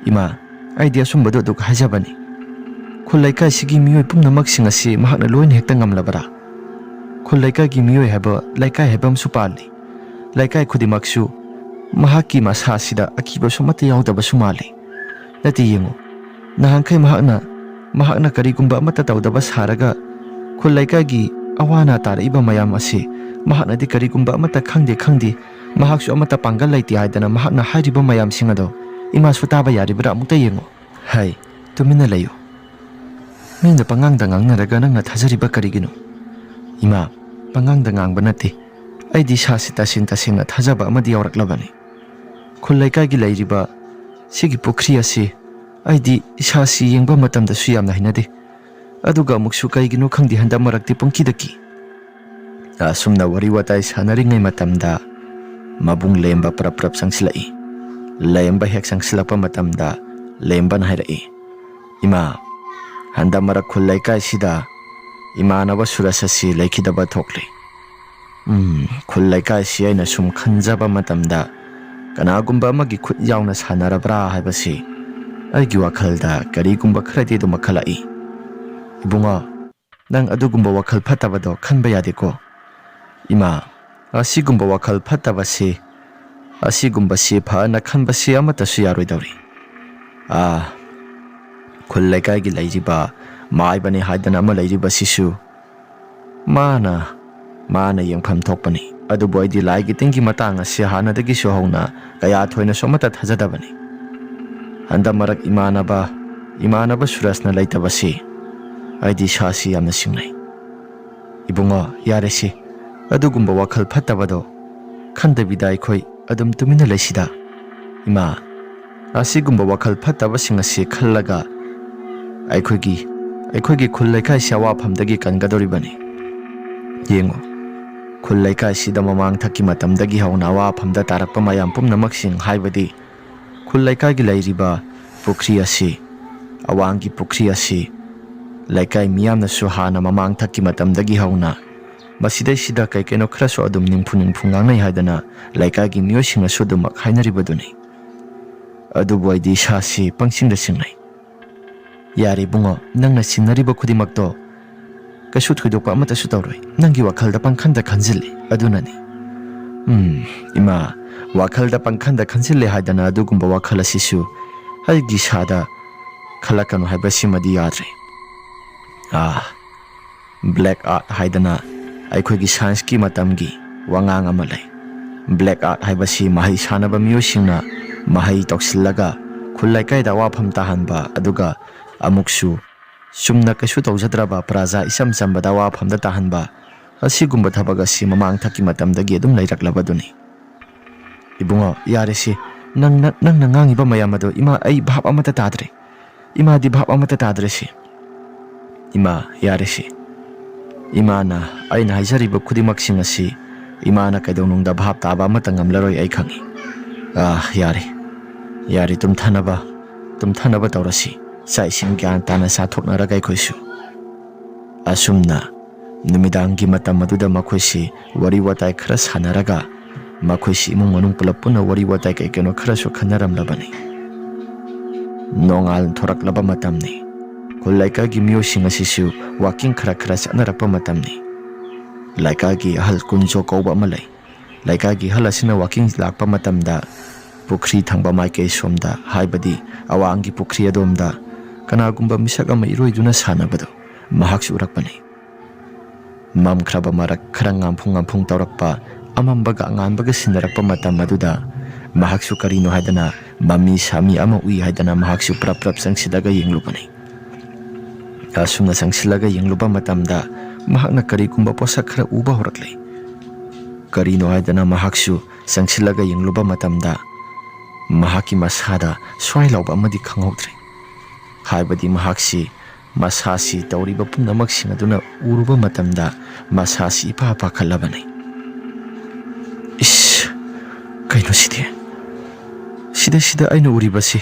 ꯏꯃꯥ, ꯑꯩꯗꯤ ꯑꯆꯨꯝꯕꯗꯣ ꯑꯗꯨꯛ ꯍꯥꯏꯖꯕꯅꯤ꯫ ꯈꯨꯜ ꯂꯩꯀꯥꯏꯁꯤꯒꯤ ꯃꯤꯑꯣꯏ ꯄꯨꯝꯅꯃꯛꯁꯤꯡ ꯑꯁꯤ ꯃꯍꯥꯛꯅ ꯂꯣꯏꯅ ꯍꯦꯛꯇ ꯉꯝꯂꯕꯔꯥ? ꯈꯨꯜ ꯂꯩꯀꯥꯏꯒꯤ ꯃꯤꯑꯣꯏ ꯍꯥꯏꯕ ꯂꯩꯀꯥꯏ ꯍꯥꯏꯕ ꯑꯃꯁꯨ ꯄꯥꯜꯂꯤ꯫ ꯂꯩꯀꯥꯏ ꯈꯨꯗꯤꯡꯃꯛꯁꯨ ꯃꯍꯥꯛꯀꯤ ꯃꯁꯥꯁꯤꯗ ꯑꯀꯤꯕꯁꯨ ꯑꯃꯠꯇ ꯌꯥꯎꯗꯕꯁꯨ ꯃꯥꯜꯂꯤ꯫ ꯅꯠꯇꯦ, ꯌꯦꯡꯉꯨ, ꯅꯍꯥꯟꯈꯩ ꯃꯍꯥꯛꯅ ꯀꯔꯤꯒꯨꯝꯕ ꯑꯃꯠꯇ ꯇꯧꯗꯕ ꯁꯥꯔꯒ ꯈꯨꯜ ꯂꯩꯀꯥꯏꯒꯤ ꯑꯋꯥ ꯑꯅꯥ ꯇꯥꯔꯛꯏꯕ ꯃꯌꯥꯝ ꯑꯁꯤ ꯃꯍꯥꯛꯅꯗꯤ ꯀꯔꯤꯒꯨꯝꯕ ꯑꯃꯠꯇ ꯈꯪꯗꯦ, ꯃꯍꯥꯛꯁꯨ ꯑꯃꯠꯇ ꯄꯥꯡꯒꯜ ꯂꯩꯇꯦ ꯍꯥꯏꯗꯅ ꯃꯍꯥꯛꯅ ꯍꯥꯏꯔꯤꯕ ꯃꯌꯥꯝꯁꯤꯡ ꯑꯗꯣ ꯏꯃꯥꯁꯨ ꯇꯥꯕ ꯌꯥꯔꯤꯕ꯭ꯔꯥ? ꯑꯃꯨꯛꯇ ꯌꯦꯡꯉꯨ꯫ ꯍꯩ, ꯇꯨꯃꯤꯟꯅ ꯂꯩꯌꯨ꯫ ꯃꯤꯅ ꯄꯉꯥꯡꯗ ꯉꯥꯡꯅꯔꯒ ꯅꯪꯅ ꯊꯥꯖꯔꯤꯕ ꯀꯔꯤꯒꯤꯅꯣ? ꯏꯃꯥ, ꯄꯉꯥꯡꯗ ꯉꯥꯡꯕ ꯅꯠꯇꯦ, ꯑꯩꯗꯤ ꯏꯁꯥꯁꯤ ꯇꯁꯦꯡꯅ ꯊꯥꯖꯕ ꯑꯃꯗꯤ ꯌꯥꯎꯔꯛꯂꯕꯅꯤ꯫ ꯈꯨꯜ ꯂꯩꯀꯥꯏꯒꯤ ꯂꯩꯔꯤꯕ ꯁꯤꯒꯤ ꯄꯨꯈ꯭ꯔꯤ ꯑꯁꯤ ꯑꯩꯗꯤ ꯏꯁꯥꯁꯤ ꯌꯦꯡꯕ ꯃꯇꯝꯗꯁꯨ ꯌꯥꯝꯅ ꯍꯩꯅꯗꯦ, ꯑꯗꯨꯒ ꯑꯃꯨꯛꯁꯨ ꯀꯩꯒꯤꯅꯣ ꯈꯪꯗꯦ ꯍꯟꯗꯛ ꯃꯔꯛꯇꯤ ꯄꯨꯡꯀꯤꯗ ꯀꯤ꯫ ꯑꯁꯨꯝꯅ ꯋꯥꯔꯤ ꯋꯥꯇꯥꯏ ꯁꯥꯟꯅꯔꯤꯉꯩ ꯃꯇꯝꯗ mabung lemba prap sangsilai. Lemba hek sangsilapa matamda lemban hairai. Ima, handa marak khulai kai sida imanaba surasasi laikidaba thokle. Khulai kai si aina sum khanjaba matamda kanagumba amagi khut yauna sanarabra haibasi aigi wakhalda karigumba kharadi du makhalai. Ibunga, nang adugumba wakhal phatabado khanba yadeko. Ima, asigumba wakhal phatabasi asigumba si phana khanbasi amatasu yaroidawri. Khulai kai gi lairiba maibani haidana ama lairiba sisu mana yengpham thokpani adubo aidi laigi tingi matang asi hanadagi su hauna kaya thoina somata thajadabani. Handa marak imanaba surasna laitabasi aidi shasi yamna singnai. Ibunga yaresi adugumba wakhal phatabado khandabida aikhoi adum tumina laisida. Ima, asigumba wakhal phatabasing asi khallaga ꯑꯩꯈꯣꯏꯒꯤ ꯈꯨꯜ ꯂꯩꯀꯥꯏꯁꯤ ꯑꯋꯥꯐꯝꯗꯒꯤ ꯀꯟꯒꯗꯧꯔꯤꯕꯅꯤ. ꯌꯦꯡꯉꯨ, ꯈꯨꯜ ꯂꯩꯀꯥꯏꯁꯤꯗ ꯃꯃꯥꯡ ꯊꯛꯀꯤ ꯃꯇꯝꯗꯒꯤ ꯍꯧꯅ ꯑꯋꯥꯐꯝꯗ ꯇꯥꯔꯛꯄ ꯃꯌꯥꯝ ꯄꯨꯝꯅꯃꯛꯁꯤꯡ ꯍꯥꯏꯕꯗꯤ ꯈꯨꯜ ꯂꯩꯀꯥꯏꯒꯤ ꯂꯩꯔꯤꯕ ꯄꯨꯈ꯭ꯔꯤ ꯑꯁꯤ, ꯑꯋꯥꯡꯒꯤ ꯄꯨꯈ꯭ꯔꯤ ꯑꯁꯤ ꯂꯩꯀꯥꯏ ꯃꯤꯌꯥꯝꯅꯁꯨ ꯍꯥꯟꯅ ꯃꯃꯥꯡ ꯊꯛꯀꯤ ꯃꯇꯝꯗꯒꯤ ꯍꯧꯅ ꯃꯁꯤꯗꯩꯁꯤꯗ ꯀꯩꯀꯩꯅꯣ ꯈꯔꯁꯨ ꯑꯗꯨꯝ ꯅꯤꯡꯐꯨ ꯉꯥꯡꯅꯩ ꯍꯥꯏꯗꯅ ꯂꯩꯀꯥꯏꯒꯤ ꯃꯤꯑꯣꯏꯁꯤꯡꯅꯁꯨ ꯑꯗꯨꯃꯛ ꯍꯥꯏꯅꯔꯤꯕꯗꯨꯅꯤ. ꯑꯗꯨꯕꯨ ꯑꯩꯗꯤ ꯏꯁꯥꯁꯤ ꯄꯪꯁꯤꯡꯗ ꯁꯤꯡꯅꯩ. Yari bungo, nang na sinariba khudimagto kasu thoidokpa amatasu tawroi. Nangi wakhalda pangkhanda khanjili adunani. Ima, wakhalda pangkhanda khanjili haidana adugumba wakhala sisu aigi sada khalakanu haibasimadi yadre. Black art haidana aikhoigi science ki matamgi wangang ama lei. Black art haibasi mahai sanaba miyosingna mahai toksillaga khulai kaida wafam tahanba aduga amuksu sumna kasu tawjadraba praja isam sambada wafamda tahanba asigumba thabaga si mamang thaki matamdagi adum lairaklabaduni. Ibungo yaresi nang nangangiba mayamado ima ai bhab amata tadre. Ima di bhab amata tadre si. Ima yaresi imana aina haijariba khudimaksing asi imana kaidawnungda bhab taba amata ngamlaroi ai khangi. Yari tum thanaba tawrasi. Sa ising gyan tana sa thoknaraga aikhoisu. Asumna numidangi matam maduda makhoisi wari watai khara sanaraga makhoisi imung manung pulap puna wari watai kaikeno kharasu khanaramlabani. Nongal thoraklaba matamni khulaikagi miyosing asisu walking khara sanarapa matamni. Laikagi ahal kunjo kauba malai. Laikagi halasina walking lakpa matamda pukri thangba maikei somda haibadi awangi pukri adomda kanagumba misak ama iroiduna sanabado mahaksu urakpani. Mamkraba marak kharang ngampung tawrakpa amambaga anganbaga sinarakpa matam maduda mahaksu karino haidana mami sami ama ui haidana mahaksu prap sangsilaga yenglubani. Asumna sangsilaga yengluba matamda mahakna karigumba posak khara uba horaklei. Karino haidana mahaksu sangsilaga yengluba matamda mahaki masada swai lauba amadi khanghodre. Haibadi mahaksi masasi tawriba pumnamak aduna uruba matamda masasi ipa khalabani. Kaino sida aina uribasi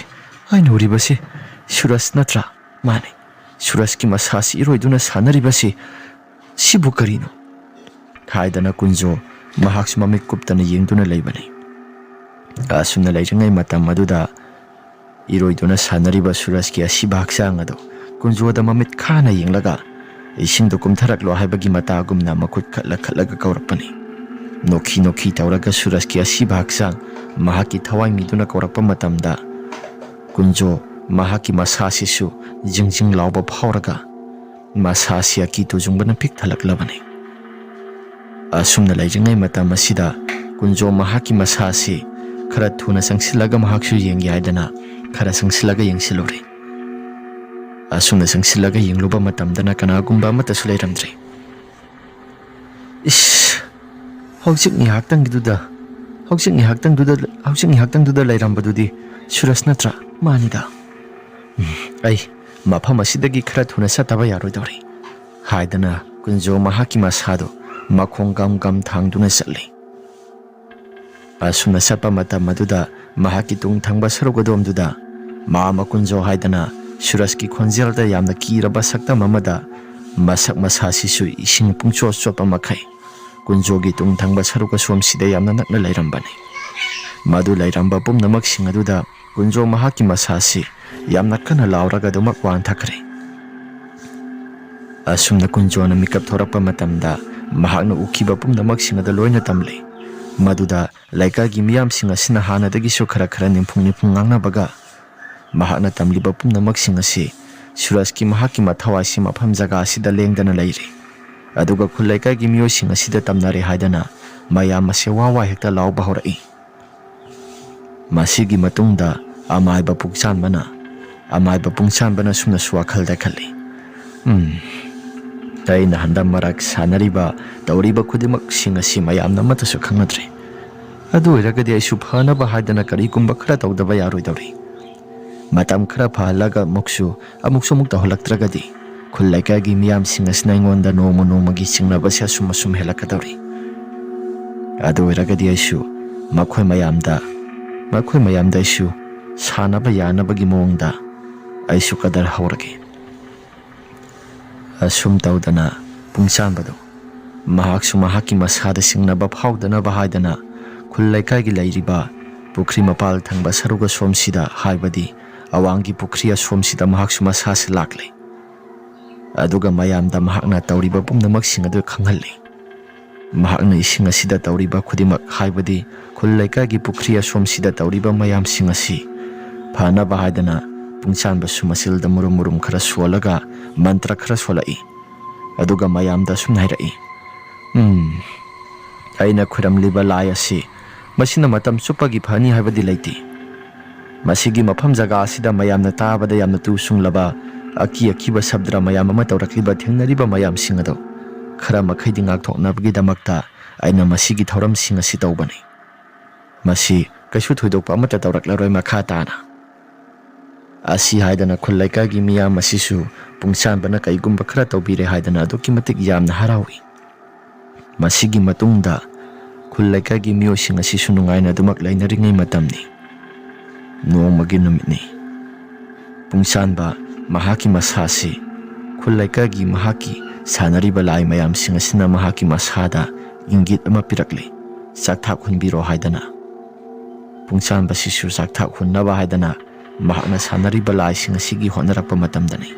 Suras natra mane. Suras ki masasi iroiduna sanaribasi sibu karino. Haidana kunjo mahaks mamik kuptana yengduna leibani. Asumna lairingai matam maduda iroiduna sanariba suras ki asiba haksang ado kunjoda mamit khana yenglaga isingdo kumtharaklo haibagi matagumna makut khatlaga kaurakpani. Nokhi tawraga suras ki asiba haksang mahaki thawai miduna kaurakpa matamda kunjo mahaki masasisu jingjing lauba phawraga masasi aki tujungbana pik thalaklabani. Asumna lairingai matam asida kunjo mahaki masasi khara thuna sangsilaga mahaksu yengi haidana khara sangsilaga yengsilore. Asumna sangsilaga yengluba matamdana kanagumba amatasu leiramdre. Haujik ngihaktangduda leirambadudi Suras natra manida. Ai mafam asidagi khara thuna sataba yaroidori haidana kunjo mahaki masado makhong gam thangduna chatli. Asumna satpa matam aduda mahaki tung thangba saruk adomduda Mama Kunjo haidana Surajki khonjelda yamna kiraba saktam amada masak masasisu ising pungcho chopa makai Kunjogi tung thangba saruka somsida yamna nakna lairambani Madu lairamba pumnamak sing aduda Kunjo mahaki masasi yamna kana lauraga dumak wan thakre Asumna Kunjo na mikap thorakpa matamda mahakna ukiba pumnamak sing ada loina tamle Maduda laikagi miyam sing asina hanadagi so khara nimphung ngangnabaga mahakna tamliba pumnamak sing asi Surajki mahaki mathawai si mafam jaga asida lengdana leire aduga khulaikagi miyo sing asida tamnare haidana mayam ase wawa hekta lauba horai masigi matungda amaiba pungchanbana sumna suwakhalda khali taina handam marak sanariba tawriba khudimak sing asi mayamna matasu khangnadre adu iragadi aisu phanaba haidana karigumba khara tawdaba yaroidawri matam khara phalaga muksu amukta holaktragadi khulaikagi miyam sing asna ingonda nomagi singnaba sia sum helakadawri adu iragadi aisu makhoi mayamda aisu sanaba yanabagi mongda aisu kadar haurage asum tawdana pungchanbado mahaksu mahaki masada singnaba phawdanaba haidana khulaikagi lairiba pukri mapal thangba saruga somsida haibadi awangi pukri asomsida mahaksu masase lakle aduga mayamda mahakna tawriba pumnamak sing adu khanghalli mahakna ising asida tawriba khudimak haibadi khulaikagi pukri asomsida tawriba mayam sing asi phanaba haidana pungchanba sumasilda murum khara swalaga mantra khara swalai aduga mayamda sumnairai aina khuramliba lai asi masina matam supagi phani haibadi leiti masigi mafam jaga asida mayamna tabada yamna tu sunglaba akiba sabdra mayam ama tawrakliba thengnariba mayam singado khara makhaidi ngakthoknabagi damakta aina masigi thoram sing asi tawbani masi kaisu thoidokpa amata tawraklaroi makha tana asi haidana khulaikagi miyam asisu pungchanbana kaigumba khara tawbire haidana aduki matik yamna harawi masigi matungda khulaikagi miyo sing asisu nungaina dumak lainaringai matamni nongmagi numitni pungchanba mahaki masasi khulaikagi mahaki sanariba lai mayam sing asina mahaki masada ingit ama pirakle sakthak hunbiro haidana pungchanba sisu sakthak hunnaba haidana mahakna sanariba lai sing asigi honarakpa matamdani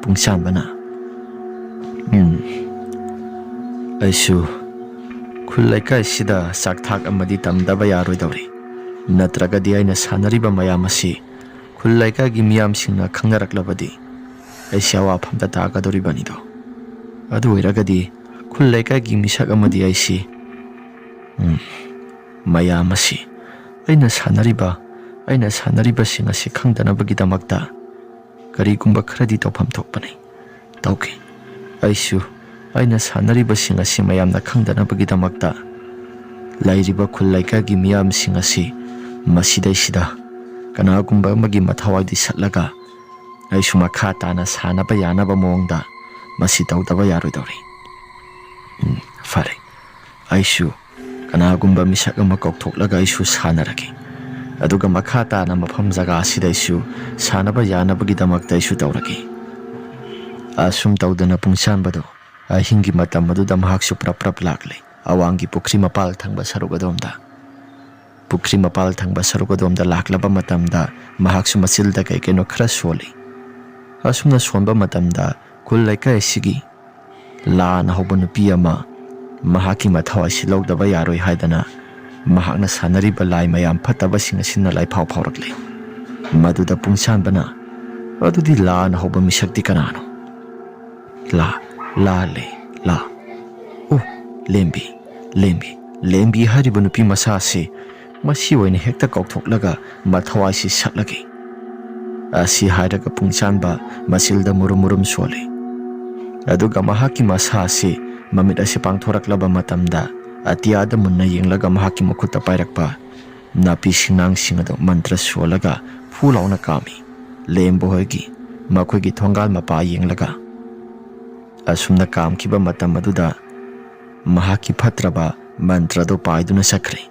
pungchanbana aisu khulaikai sida sakthak amadi tamdaba yaroidawri natragadi aina sanariba mayam asi khulaikagi miyam singna khangnaraklabadi aisi awafamda tagadoribanido adu oiragadi khulaikagi misak amadi aisi mayam asi aina sanariba sing asi khangdanabagidamagta karigumba kharadi tawfam thokpani tawki aisu aina sanariba sing asi mayamna khangdanabagidamagta lairiba khulaikagi miyam sing asi masidaisida kanagumba amagi mathawadi satlaga aisu makha tana sanaba yanaba mongda masi tawdaba yaroidawri fare aisu kanagumba misak ama kokthoklaga aisu sanaragi aduga makha tana mafam jaga asidaisu sanaba yanabagidamagta aisu tawragi asum tawdana pungchanbado ahingi matam aduda mahaksu prap lakle awangi pukri mapal thangba sarugadomda laklaba matamda mahaksu masilda kaino khara soli asumna sonba matamda khulaikai sigi la na hoba nupi ama mahaki mathawai silawdaba yaroi haidana mahakna sanariba lai mayam phataba sing asina lai phawrakle maduda pungchanbana adudi la na hoba misakti kanano la lembi hariba nupi masasi masi oina hekta kaukthoklaga mathawai si satlagi asi hairaga pungchanba masilda murum sole aduga mahaki masasi mamit asi pangthoraklaba matamda atiyada munna yenglaga mahaki makuta pairakpa napi sinang singado mantra solaga phulauna kami lembo hoigi makhoigi thongal mapa yenglaga asumna kamkiba matam aduda mahaki phatraba mantra do paiduna sakre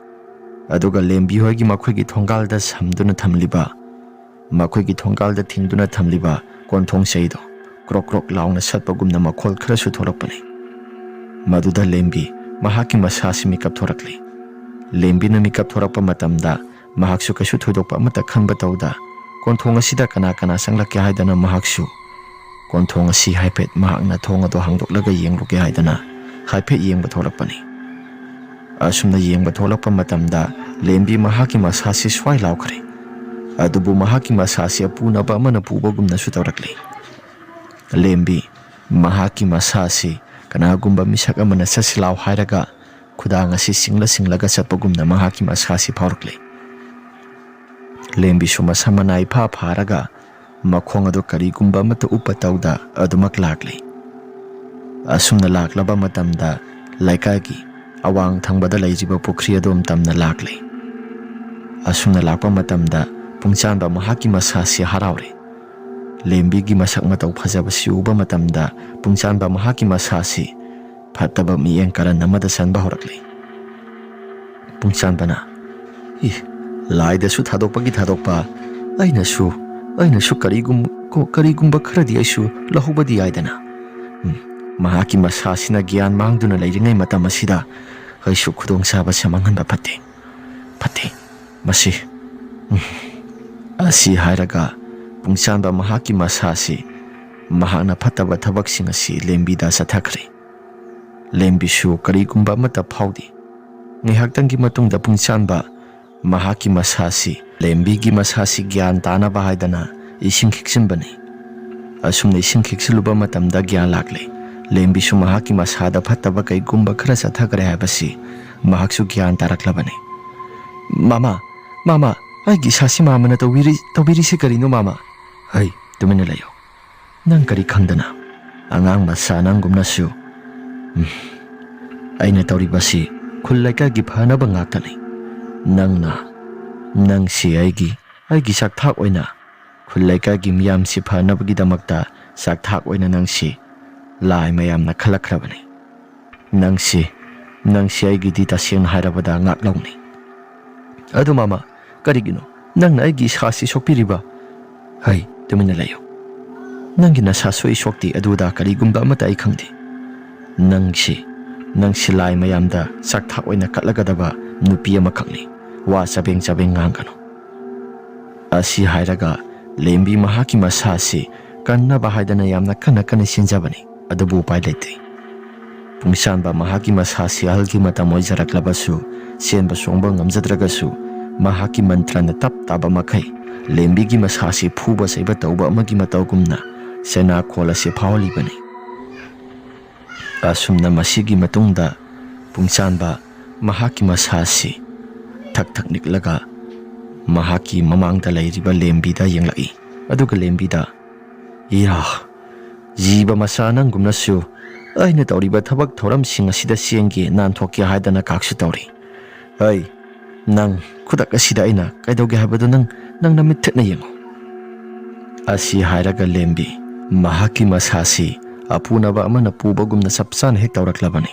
ꯑꯗꯨꯒ ꯂꯦꯝꯕꯤ ꯍꯣꯏꯒꯤ ꯃꯈꯣꯏꯒꯤ ꯊꯣꯡꯒꯥꯜꯗ ꯁꯝꯗꯨꯅ ꯊꯝꯂꯤꯕ ꯃꯈꯣꯏꯒꯤ ꯊꯣꯡꯒꯥꯜꯗ ꯊꯤꯡꯗꯨꯅ ꯊꯝꯂꯤꯕ ꯀꯣꯟꯊꯣꯡ ꯆꯩꯗꯣ ꯀ꯭ꯔꯣꯛ ꯀ꯭ꯔꯣꯛ ꯂꯥꯎꯅ ꯁꯠꯄꯒꯨꯝꯅ ꯃꯈꯣꯜ ꯈꯔꯁꯨ ꯊꯣꯛꯂꯛꯄꯅꯤ꯫ ꯃꯗꯨꯗ ꯂꯦꯝꯕꯤ ꯃꯍꯥꯛꯀꯤ ꯃꯁꯥꯁꯤ ꯃꯤꯀꯞ ꯊꯣꯔꯛꯂꯤ꯫ ꯂꯦꯝꯕꯤꯅ ꯃꯤꯀꯞ ꯊꯣꯔꯛꯄ ꯃꯇꯝꯗ ꯃꯍꯥꯛꯁꯨ ꯀꯩꯁꯨ ꯊꯣꯏꯗꯣꯛꯄ ꯑꯃꯠꯇ ꯈꯟꯕ ꯇꯧꯗ ꯀꯣꯟꯊꯣꯡ ꯑꯁꯤꯗ ꯀꯅꯥ ꯀꯅꯥ ꯆꯪꯂꯛꯀꯦ ꯍꯥꯏꯗꯅ ꯃꯍꯥꯛꯁꯨ ꯀꯣꯟꯊꯣꯡ ꯑꯁꯤ ꯍꯥꯏꯐꯦꯠ ꯃꯍꯥꯛꯅ ꯊꯣꯡ ꯑꯗꯨ ꯍꯥꯡꯗꯣꯛꯂꯒ ꯌꯦꯡꯂꯨꯒꯦ ꯍꯥꯏꯗꯅ ꯍꯥꯏꯐꯦꯠ ꯌꯦꯡꯕ ꯊꯣꯛꯂꯛꯄꯅꯤ꯫ ꯑꯁꯨꯝꯅ ꯌꯦꯡꯕ ꯊꯣꯛꯂꯛꯄ ꯃꯇꯝꯗ ꯂꯦꯝꯕꯤ ꯃꯍꯥꯛꯀꯤ ꯃꯁꯥꯁꯤ ꯁ꯭ꯋꯥꯏ ꯂꯥꯎꯈ꯭ꯔꯦ꯫ ꯑꯗꯨꯕꯨ ꯃꯍꯥꯛꯀꯤ ꯃꯁꯥꯁꯤ ꯑꯄꯨꯅꯕ ꯑꯃꯅ ꯄꯨꯕꯒꯨꯝꯅꯁꯨ ꯇꯧꯔꯛꯂꯤ꯫ ꯂꯦꯝꯕꯤ ꯃꯍꯥꯛꯀꯤ ꯃꯁꯥꯁꯤ ꯀꯅꯥꯒꯨꯝꯕ ꯃꯤꯁꯛ ꯑꯃꯅ ꯆꯠꯁꯤꯂꯥꯎ ꯍꯥꯏꯔꯒ ꯈꯨꯗꯥꯡ ꯑꯁꯤ ꯁꯤꯡꯂꯒ ꯆꯠꯄꯒꯨꯝꯅ ꯃꯍꯥꯛꯀꯤ ꯃꯁꯥꯁꯤ ꯐꯥꯎꯔꯛꯂꯤ꯫ ꯂꯦꯝꯕꯤꯁꯨ ꯃꯁꯥ ꯃꯅꯥ ꯏꯐꯥ ꯐꯥꯔꯒ ꯃꯈꯣꯡ ꯑꯗꯨ ꯀꯔꯤꯒꯨꯝꯕ ꯑꯃꯠꯇ ꯎꯞꯄ ꯇꯧꯗ ꯑꯗꯨꯃꯛ ꯂꯥꯛꯂꯤ꯫ ꯑꯁꯨꯝꯅ ꯂꯥꯛꯂꯕ ꯃꯇꯝꯗ ꯂꯩꯀꯥꯏꯒꯤ ꯑꯋꯥꯡ ꯊꯪꯕꯗ ꯂꯩꯔꯤꯕ ꯄꯨꯈ꯭ꯔꯤ ꯑꯗꯣꯝ ꯇꯝꯅ ꯂꯥꯛꯂꯤ꯫ ꯑꯁꯨꯝꯅ ꯂꯥꯛꯄ ꯃꯇꯝꯗ ꯄꯨꯡꯆꯥꯟꯕ ꯃꯍꯥꯛꯀꯤ ꯃꯁꯥꯁꯤ ꯍꯔꯥꯎꯔꯦ꯫ ꯂꯦꯝꯕꯤꯒꯤ ꯃꯁꯛ ꯃꯇꯧ ꯐꯖꯕꯁꯤ ꯎꯕ ꯃꯇꯝꯗ ꯄꯨꯡꯆꯥꯟꯕ ꯃꯍꯥꯛꯀꯤ ꯃꯁꯥꯁꯤ ꯐꯠꯇꯕ ꯃꯤꯠꯌꯦꯡ ꯀꯔꯟ ꯑꯃꯗ ꯆꯟꯕ ꯍꯧꯔꯛꯂꯤ꯫ ꯄꯨꯡꯆꯥꯟꯕꯅ ꯂꯥꯏꯗꯁꯨ ꯊꯥꯗꯣꯛꯄꯒꯤ ꯊꯥꯗꯣꯛꯄ ꯑꯩꯅꯁꯨ ꯀꯔꯤꯒꯨꯝꯕ ꯈꯔꯗꯤ ꯑꯩꯁꯨ ꯂꯧꯍꯧꯕꯗꯤ ꯌꯥꯏꯗꯅ ꯃꯍꯥꯛꯀꯤ ꯃꯁꯥꯁꯤꯅ ꯒ꯭ꯌꯥꯟ ꯃꯥꯡꯗꯨꯅ ꯂꯩꯔꯤꯉꯩ ꯃꯇꯝ ꯑꯁꯤꯗ ꯑꯩꯁꯨ ꯈꯨꯗꯣꯡꯆꯥꯕꯁꯦ ꯃꯥꯡꯍꯟꯕ ꯐꯠꯇꯦ ꯃꯁꯤ ꯑꯁꯤ ꯍꯥꯏꯔꯒ ꯄꯨꯡꯆꯥꯟꯕ ꯃꯍꯥꯛꯀꯤ ꯃꯁꯥꯁꯤ ꯃꯍꯥꯛꯅ ꯐꯠꯇꯕ ꯊꯕꯛꯁꯤꯡ ꯑꯁꯤ ꯂꯦꯝꯕꯤꯗ ꯆꯠꯊꯈ꯭ꯔꯦ꯫ ꯂꯦꯝꯕꯤꯁꯨ ꯀꯔꯤꯒꯨꯝꯕ ꯑꯃꯠꯇ ꯐꯥꯎꯗꯦ꯫ ꯉꯥꯏꯍꯥꯛꯇꯪꯒꯤ ꯃꯇꯨꯡꯗ ꯄꯨꯡꯆꯥꯟꯕ ꯃꯍꯥꯛꯀꯤ ꯃꯁꯥꯁꯤ ꯂꯦꯝꯕꯤꯒꯤ ꯃꯁꯥꯁꯤ ꯒ꯭ꯌꯥꯟ ꯇꯥꯅꯕ ꯍꯥꯏꯗꯅ ꯏꯁꯤꯡ ꯈꯤꯛꯆꯤꯟꯕꯅꯤ꯫ ꯑꯁꯨꯝꯅ ꯏꯁꯤꯡ ꯈꯤꯛꯆꯤꯜꯂꯨꯕ ꯃꯇꯝꯗ ꯒ꯭ꯌꯥꯟ ꯂꯥꯛꯂꯦ꯫ ꯂꯦꯝꯕꯤꯁꯨ ꯃꯍꯥꯛꯀꯤ ꯃꯁꯥꯗ ꯐꯠꯇꯕ ꯀꯩꯒꯨꯝꯕ ꯈꯔ ꯆꯠꯊꯈ꯭ꯔꯦ ꯍꯥꯏꯕꯁꯤ ꯃꯍꯥꯛꯁꯨ ꯒ꯭ꯌꯥꯟ ꯇꯥꯔꯛꯂꯕꯅꯤ꯫ ꯃꯥꯃꯥ ꯑꯩꯒꯤ ꯏꯁꯥꯁꯤ ꯃꯥꯃꯅ ꯇꯧꯕꯤꯔꯤꯁꯤ ꯀꯔꯤꯅꯣ ꯃꯥꯃꯥ? ꯍꯩ ꯇꯨꯃꯤꯟꯅ ꯂꯩꯌꯨ꯫ ꯅꯪ ꯀꯔꯤ ꯈꯪꯗꯅ ꯑꯉꯥꯡ ꯃꯆꯥ ꯅꯪꯒꯨꯝꯅꯁꯨ ꯑꯩꯅ ꯇꯧꯔꯤꯕꯁꯤ ꯈꯨꯜ ꯂꯩꯀꯥꯏꯒꯤ ꯐꯅꯕ ꯉꯥꯛꯇꯅꯤ꯫ ꯅꯪꯁꯤ ꯑꯩꯒꯤ ꯆꯥꯛꯊꯥꯛ ꯑꯣꯏꯅ ꯈꯨꯜ ꯂꯩꯀꯥꯏꯒꯤ ꯃꯤꯌꯥꯝꯁꯤ ꯐꯅꯕꯒꯤꯗꯃꯛꯇ ꯆꯥꯛꯊꯥꯛ ꯑꯣꯏꯅ ꯅꯪꯁꯤ ꯂꯥꯏ ꯃꯌꯥꯝꯅ ꯈꯜꯂꯛꯈ꯭ꯔꯕꯅꯤ꯫ ꯅꯪꯁꯤ ꯑꯩꯒꯤꯗꯤ ꯇꯁꯦꯡꯅ ꯍꯥꯏꯔꯕꯗ ꯉꯥꯛꯂꯧꯅꯤ꯫ ꯑꯗꯨ ꯃꯥꯃꯥ ꯀꯔꯤꯒꯤꯅꯣ ꯅꯪꯅ ꯑꯩꯒꯤ ꯏꯁꯥꯁꯤ ꯁꯣꯛꯄꯤꯔꯤꯕ? ꯍꯩ ꯇꯨꯃꯤꯟꯅ ꯂꯩꯌꯨ꯫ ꯅꯪꯒꯤ ꯅꯁꯥ ꯁꯣꯛꯏ ꯁꯣꯛꯇꯦ ꯑꯗꯨꯗ ꯀꯔꯤꯒꯨꯝꯕ ꯑꯃꯠꯇ ꯑꯩ ꯈꯪꯗꯦ꯫ ꯅꯪꯁꯤ ꯂꯥꯏ ꯃꯌꯥꯝꯗ ꯆꯥꯛꯊꯥꯛ ꯑꯣꯏꯅ ꯀꯠꯂꯒꯗꯕ ꯅꯨꯄꯤ ꯑꯃꯈꯛꯅꯤ꯫ ꯋꯥ ꯆꯕꯦꯡ ꯉꯥꯡꯒꯅꯨ꯫ ꯑꯁꯤ ꯍꯥꯏꯔꯒ ꯂꯦꯝꯕꯤ ꯃꯍꯥꯛꯀꯤ ꯃꯁꯥꯁꯤ ꯀꯟꯅꯕ ꯍꯥꯏꯗꯅ ꯌꯥꯝꯅ ꯀꯟꯅ ꯁꯤꯟꯖꯕꯅꯤ꯫ ꯑꯗꯨꯕꯨ ꯎꯄꯥꯏ ꯂꯩꯇꯦ꯫ ꯄꯨꯡꯆꯥꯟꯕ ꯃꯍꯥꯛꯀꯤ ꯃꯁꯥꯁꯤ ꯑꯍꯜꯒꯤ ꯃꯇꯝ ꯑꯣꯏꯖꯔꯛꯂꯕꯁꯨ ꯆꯦꯟꯕ ꯆꯣꯡꯕ ꯉꯝꯖꯗ꯭ꯔꯒꯁꯨ ꯃꯍꯥꯛꯀꯤ ꯃꯟꯇ꯭ꯔꯅ ꯇꯞ ꯇꯥꯕ ꯃꯈꯩ ꯂꯦꯝꯕꯤꯒꯤ ꯃꯁꯥꯁꯤ ꯐꯨꯕ ꯆꯩꯕ ꯇꯧꯕ ꯑꯃꯒꯤ ꯃꯇꯧꯒꯨꯝꯅ ꯆꯩꯅꯥꯈꯣꯜ ꯑꯁꯤ ꯐꯥꯎꯍꯜꯂꯤꯕꯅꯤ꯫ ꯑꯁꯨꯝꯅ ꯃꯁꯤꯒꯤ ꯃꯇꯨꯡꯗ ꯄꯨꯡꯆꯥꯟꯕ ꯃꯍꯥꯛꯀꯤ ꯃꯁꯥꯁꯤ ꯊꯛ ꯅꯤꯛꯂꯒ ꯃꯍꯥꯛꯀꯤ ꯃꯃꯥꯡꯗ ꯂꯩꯔꯤꯕ ꯂꯦꯝꯕꯤꯗ ꯌꯦꯡꯂꯛꯏ꯫ ꯑꯗꯨꯒ ꯂꯦꯝꯕꯤꯗ ꯖꯤꯕ ꯃꯆꯥ ꯅꯪꯒꯨꯝꯅꯁꯨ ꯑꯩꯅ ꯇꯧꯔꯤꯕ ꯊꯕꯛ ꯊꯧꯔꯝꯁꯤꯡ ꯑꯁꯤꯗ ꯆꯦꯟꯒꯦ ꯅꯥꯟꯊꯣꯛꯀꯦ ꯍꯥꯏꯗꯅ ꯀꯥꯛꯁꯨ ꯇꯧꯔꯤ꯫ ꯅꯪ ꯈꯨꯗꯛ ꯑꯁꯤꯗ ꯑꯩꯅ ꯀꯩꯗꯧꯒꯦ ꯍꯥꯏꯕꯗꯨ ꯅꯪ ꯅꯃꯤꯠ ꯊꯦꯠꯅ ꯌꯦꯡꯉꯨ꯫ ꯑꯁꯤ ꯍꯥꯏꯔꯒ ꯂꯦꯝꯕꯤ ꯃꯍꯥꯛꯀꯤ ꯃꯁꯥꯁꯤ ꯑꯄꯨꯅꯕ ꯑꯃꯅ ꯄꯨꯕꯒꯨꯝꯅ ꯆꯞ ꯆꯥꯅ ꯍꯦꯛ ꯇꯧꯔꯛꯂꯕꯅꯤ꯫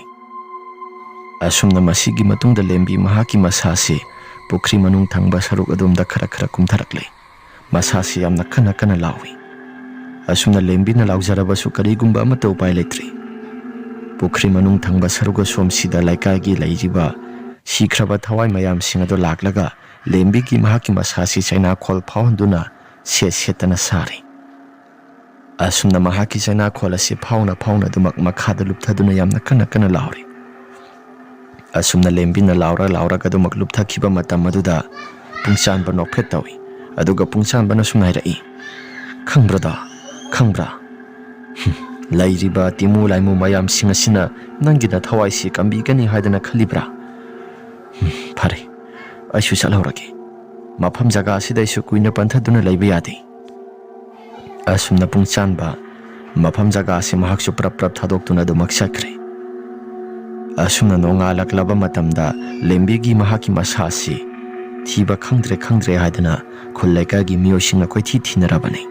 ꯑꯁꯨꯝꯅ ꯃꯁꯤꯒꯤ ꯃꯇꯨꯡꯗ ꯂꯦꯝꯕꯤ ꯃꯍꯥꯛꯀꯤ ꯃꯁꯥꯁꯤ ꯄꯨꯈ꯭ꯔꯤ ꯃꯅꯨꯡ ꯊꯪꯕ ꯁꯔꯨꯛ ꯑꯗꯣꯝꯗ ꯈꯔ ꯀꯨꯝꯊꯔꯛꯂꯤ꯫ ꯃꯁꯥꯁꯤ ꯌꯥꯝꯅ ꯀꯟꯅ ꯂꯥꯎꯏ꯫ ꯑꯁꯨꯝꯅ ꯂꯦꯝꯕꯤꯅ ꯂꯥꯎꯖꯔꯕꯁꯨ ꯀꯔꯤꯒꯨꯝꯕ ꯑꯃꯠꯇ ꯎꯄꯥꯏ ꯂꯩꯇ꯭ꯔꯤ꯫ ꯄꯨꯈ꯭ꯔꯤ ꯃꯅꯨꯡ ꯊꯪꯕ ꯁꯔꯨꯛ ꯑꯁꯣꯝꯁꯤꯗ ꯂꯩꯀꯥꯏꯒꯤ ꯂꯩꯔꯤꯕ ꯁꯤꯈ꯭ꯔꯕ ꯊꯋꯥꯏ ꯃꯌꯥꯝꯁꯤꯡ ꯑꯗꯨ ꯂꯥꯛꯂꯒ ꯂꯦꯝꯕꯤꯒꯤ ꯃꯍꯥꯛꯀꯤ ꯃꯁꯥꯁꯤ ꯆꯩꯅꯥꯈꯣꯜ ꯐꯥꯎꯍꯟꯗꯨꯅ ꯁꯦꯠꯇꯅ ꯁꯥꯔꯤ꯫ ꯑꯁꯨꯝꯅ ꯃꯍꯥꯛꯀꯤ ꯆꯩꯅꯥꯈꯣꯜ ꯑꯁꯤ ꯐꯥꯎꯅ ꯑꯗꯨꯃꯛ ꯃꯈꯥꯗ ꯂꯨꯞꯊꯗꯨꯅ ꯌꯥꯝꯅ ꯀꯟꯅ ꯂꯥꯎꯔꯤ꯫ ꯑꯁꯨꯝꯅ ꯂꯦꯝꯕꯤꯅ ꯂꯥꯎꯔꯒ ꯑꯗꯨꯃꯛ ꯂꯨꯞꯊꯈꯤꯕ ꯃꯇꯝ ꯑꯗꯨꯗ ꯄꯨꯡꯆꯥꯟꯕ ꯅꯣꯛꯐꯦꯠ ꯇꯧꯏ꯫ ꯑꯗꯨꯒ ꯄꯨꯡꯆꯥꯟꯕꯅ ꯁꯨꯝ ꯍꯥꯏꯔꯛꯏ, ꯈꯪꯕ꯭ꯔꯥ ꯂꯩꯔꯤꯕ ꯇꯤꯃꯨ ꯂꯥꯏꯃꯨ ꯃꯌꯥꯝꯁꯤꯡ ꯑꯁꯤꯅ ꯅꯪꯒꯤ ꯊꯋꯥꯏꯁꯤ ꯀꯝꯕꯤꯒꯅꯤ ꯍꯥꯏꯗꯅ ꯈꯜꯂꯤꯕ꯭ꯔꯥ? ꯐꯔꯦ ꯑꯩꯁꯨ ꯆꯠꯍꯧꯔꯒꯦ꯫ ꯃꯐꯝ ꯖꯒꯥ ꯑꯁꯤꯗ ꯑꯩꯁꯨ ꯀꯨꯏꯅ ꯄꯟꯊꯗꯨꯅ ꯂꯩꯕ ꯌꯥꯗꯦ꯫ ꯑꯁꯨꯝꯅ ꯄꯨꯡꯆꯥꯟꯕ ꯃꯐꯝ ꯖꯒꯥ ꯑꯁꯤ ꯃꯍꯥꯛꯁꯨ ꯄ꯭ꯔꯞ ꯊꯥꯗꯣꯛꯇꯨꯅ ꯑꯗꯨꯃꯛ ꯆꯠꯈ꯭ꯔꯦ꯫ ꯑꯁꯨꯝꯅ ꯅꯣꯡꯉꯥꯜꯂꯛꯂꯕ ꯃꯇꯝꯗ ꯂꯦꯝꯕꯤꯒꯤ ꯃꯍꯥꯛꯀꯤ ꯃꯁꯥꯁꯤ ꯊꯤꯕ ꯈꯪꯗ꯭ꯔꯦ ꯍꯥꯏꯗꯅ ꯈꯨꯜ ꯂꯩꯀꯥꯏꯒꯤ ꯃꯤꯑꯣꯏꯁꯤꯡꯅ ꯀꯣꯏꯊꯤ ꯊꯤꯅꯔꯕꯅꯤ꯫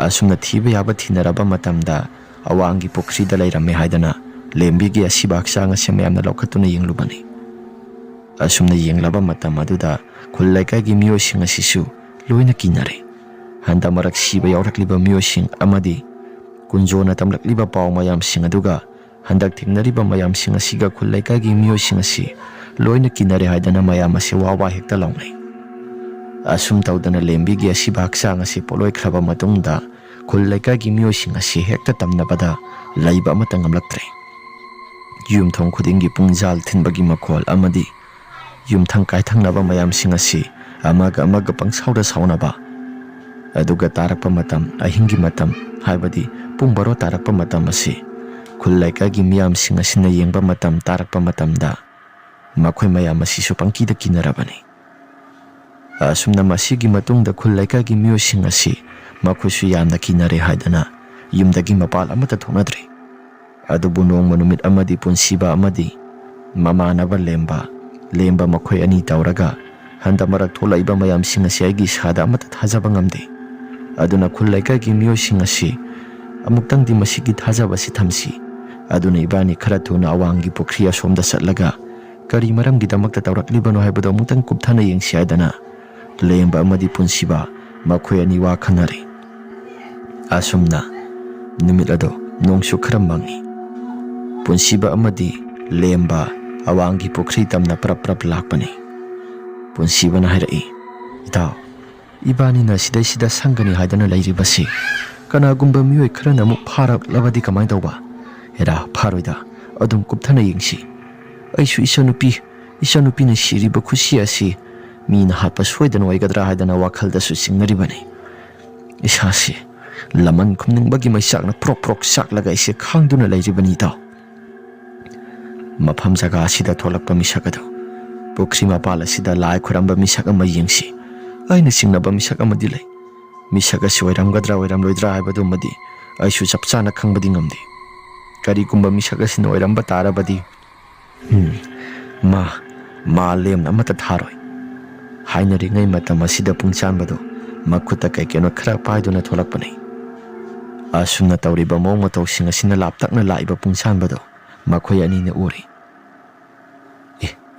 ꯑꯁꯨꯝꯅ ꯊꯤꯕ ꯌꯥꯕ ꯊꯤꯅꯔꯕ ꯃꯇꯝꯗ ꯑꯋꯥꯡꯒꯤ ꯄꯨꯈ꯭ꯔꯤꯗ ꯂꯩꯔꯝꯃꯦ ꯍꯥꯏꯗꯅ ꯂꯦꯝꯕꯤꯒꯤ ꯑꯁꯤꯕ ꯍꯛꯆꯥꯡ ꯑꯁꯤ ꯃꯌꯥꯝꯅ ꯂꯧꯈꯠꯇꯨꯅ ꯌꯦꯡꯂꯨꯕꯅꯤ꯫ Asumna yenglaba matam aduda khul laikai gi miyosing asisu loina kinare. Handa marak siba yaurakliba miyosing amadi kunjona tamlakliba paw mayam sing aduga handak thingnariba mayam sing asiga khul laikai gi miyosing asi loina kinare haidana mayam asi wawa hekta lawnai. Asum tawdana lembi gi asiba haksang asi poloi khraba matungda khul laikai gi miyosing asi hekta tamnabada laiba amata ngamlaktre. Yumthong khudingi pungjal thinbagi makhol amadi yumthang kaithangnaba mayam sing asi amaga pangsauda saunaba aduga tarakpa matam ahingi matam haibadi pung baro tarakpa matam asi khul laikai gi miyam sing asina yengba matam tarakpa matamda makhoi mayam asi su pangkida kinarabani. Asumna masigi matungda khul laikai gi miyosing asi makhoi su yamna kinare haidana yumdagi mapal amata thonadre. Adubu nongma numit amadi punsiba amadi mamanaba lemba makhoi ani tawraga handa marak tholaiba mayam sing asi aigi sada amata thajaba ngamde. Aduna khul laikai gi miyosing asi amuktangdi masigi thajaba si thamsi aduna ibani khara thuna awangi pukhri asomda satlaga kari maramgidamakta tawraklibano haibado amutang kupthana yengsi haidana lemba amadi punsiba makhoi ani wa khanare. Asumna numit ado nongsu khara mangi punsiba amadi lemba awangi pukhri tamna prap lakpani. Punsiba na hairai itaw ibani na sida sangani haidana lairibasi kanagumba miyoi kharana amuk pharaklabadi kamai tawba era pharoida adum kupthana yengsi aisu isanupi na siriba khusi asi mina hatpa soidana oigadra haidana wakhalda su singnaribani. Isasi laman khumningbagi maisakna prok saklaga ise khangduna lairibani taw. Mafam jaga asida tholakpa misakado pukhri mapal asida lai khuramba misak ama yengsi aina singnaba misak amadi lei. Misak asi oiramgadra oiramloidra haibadu madi aisu chapchana khangbadi ngamde. Karigumba misak asina oiramba tarabadi ma lemna amata tharoi hainari matam asida pungchanbado makhuta kaikeno khara paiduna tholakpani. Asumna tawriba mawng matawsing asina laptakna laiba pungchanbado makhoi anina uri.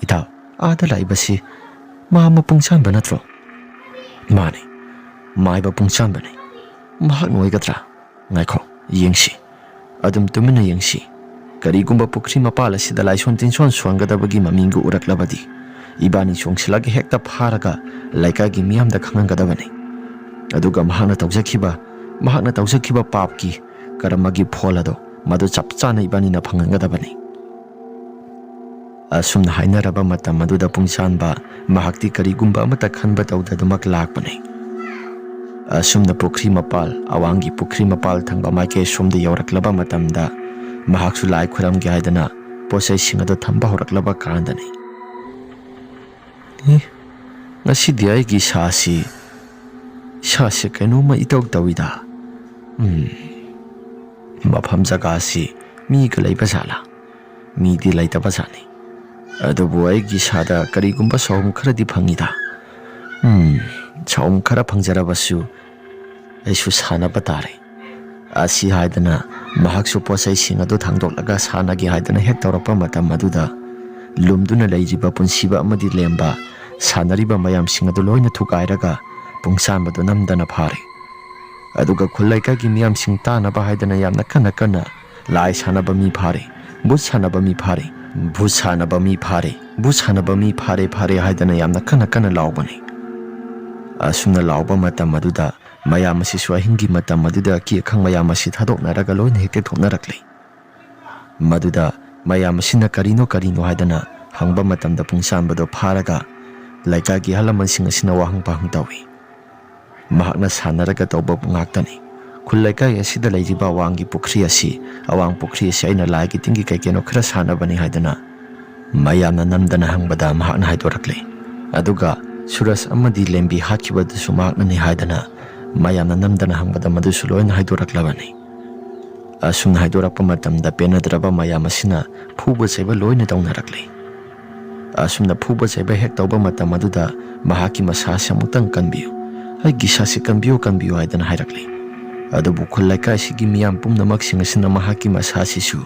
Itaw ada laibasi ma pungchanba natro? Mani maiba pungchanba ni mahak noigadra ngaikho yengsi adum tumina yengsi karigumba pukhri mapal asida laison tinson suangadabagi mamingu uraklabadi ibani chongsilagi hekta pharaga laikagi miyamda khangangadabani. Aduga mahakna tawjakhiba papki karamagi pholado madu chapchana ibani na phangangadabani. Asumna hainaraba matam aduda pungchanba mahakti karigumba amata khanba tawdadumak lakpani. Asumna pukhri mapal awangi pukhri mapal thangba maike somda yauraklaba matamda mahaksu lai khuramgi haidana posai singado thamba horaklaba kandani. Ngasidi aigi sasi kainoma itaw tawida. Mafam jaga asi miga laiba jala midi laitaba jani adubu aigi sada karigumba sawum kharadi phangida. Sawum khara phangjarabasu aisu sanaba tare asi haidana mahaksu posai singado thangdoklaga sanagi haidana hek tawrapa matam aduda lumduna laijiba punsiba amadi lemba sanariba mayam singado loina thukairaga pungsanbado namdana phare. Aduga khul laikai gi miyam sing tanaba haidana yamna kana lai sanaba mi phare bus sanaba mi phare haidana yamna kana laubani. Asumna lauba matam aduda mayam asi swahingi matam aduda ki khang mayam asi thadoknaraga loina hekte thoknarakle. Maduda mayam asina karino haidana hangba matamda pungsanbado pharaga laikai gi halaman sing asina wahang pahang tawi. Mahakna sanaraga tawba ngaktani khul laikai asida lairiba awangi pukhri asi aina laigi tingi kaikeno khara sanabani haidana mayamna namdana hangbada mahakna haidorakle. Aduga suras amadi lembi hatkibadasu mahakna ni haidana mayamna namdana hangbada madusu loina haidoraklabani. Asumna haidorakpa matamda penadraba mayam asina phuba chaiba loina tawnarakle. Asumna phuba chaiba hek tawba matam aduda mahaki masasi amutang kanbiyu aigi sasi kanbiyu haidana hairakle. Adubu khul laikai sigi miyam pumnamak sing asina mahaki masasi su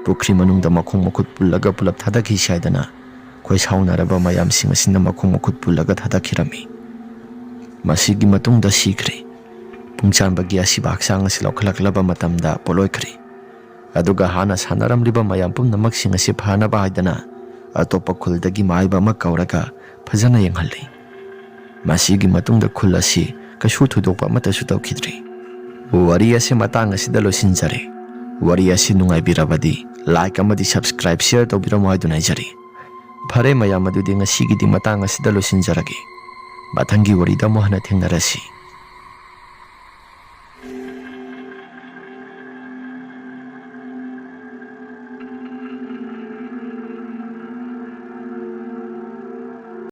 pukhri manungda makhong makhut pullaga pulap thadakhi haidana ꯁꯥꯎꯅꯔꯕ ꯃꯌꯥꯝꯁꯤꯡ ꯑꯁꯤꯅ ꯃꯈꯣꯡ ꯃꯈꯨꯠ ꯄꯨꯜꯂꯒ ꯊꯥꯗꯈꯤꯔꯝꯃꯤ꯫ ꯃꯁꯤꯒꯤ ꯃꯇꯨꯡꯗ ꯁꯤꯈ꯭ꯔꯦ꯫ ꯄꯨꯡꯆꯥꯟꯕꯒꯤ ꯑꯁꯤꯕ ꯍꯛꯆꯥꯡ ꯑꯁꯤ ꯂꯧꯈꯠꯂꯛꯂꯕ ꯃꯇꯝꯗ ꯄꯣꯠꯂꯣꯏꯈ꯭ꯔꯦ꯫ ꯑꯗꯨꯒ ꯍꯥꯟꯅ ꯁꯥꯟꯅꯔꯝꯂꯤꯕ ꯃꯌꯥꯝ ꯄꯨꯝꯅꯃꯛꯁꯤꯡ ꯑꯁꯤ ꯐꯅꯕ ꯍꯥꯏꯗꯅ ꯑꯇꯣꯞꯄ ꯈꯨꯜꯗꯒꯤ ꯃꯥꯏꯕ ꯑꯃ ꯀꯧꯔꯒ ꯐꯖꯅ ꯌꯦꯡꯍꯜꯂꯤ꯫ ꯃꯁꯤꯒꯤ ꯃꯇꯨꯡꯗ ꯈꯨꯜ ꯑꯁꯤ ꯀꯩꯁꯨ ꯊꯣꯏꯗꯣꯛꯄ ꯑꯃꯠꯇꯁꯨ ꯇꯧꯈꯤꯗ꯭ꯔꯤ꯫ ꯋꯥꯔꯤ ꯑꯁꯤ ꯃꯇꯥꯡ ꯑꯁꯤꯗ ꯂꯣꯏꯁꯤꯟꯖꯔꯦ꯫ ꯋꯥꯔꯤ ꯑꯁꯤ ꯅꯨꯡꯉꯥꯏꯕꯤꯔꯕꯗꯤ ꯂꯥꯏꯛ ꯑꯃꯗꯤ ꯁꯕꯁꯀ꯭ꯔꯥꯏꯕ ꯁꯤꯌꯔ ꯇꯧꯕꯤꯔꯝꯃꯨ ꯍꯥꯏꯗꯨꯅ ꯍꯥꯏꯖꯔꯤ꯫ ꯐꯔꯦ ꯃꯌꯥꯝ, ꯑꯗꯨꯗꯤ ꯉꯁꯤꯒꯤꯗꯤ ꯃꯇꯥꯡ ꯑꯁꯤꯗ ꯂꯣꯏꯁꯤꯟꯖꯔꯒꯦ꯫ ꯃꯊꯪꯒꯤ ꯋꯥꯔꯤꯗ ꯑꯃꯨꯛ ꯍꯟꯅ ꯊꯦꯡꯅꯔꯁꯤ꯫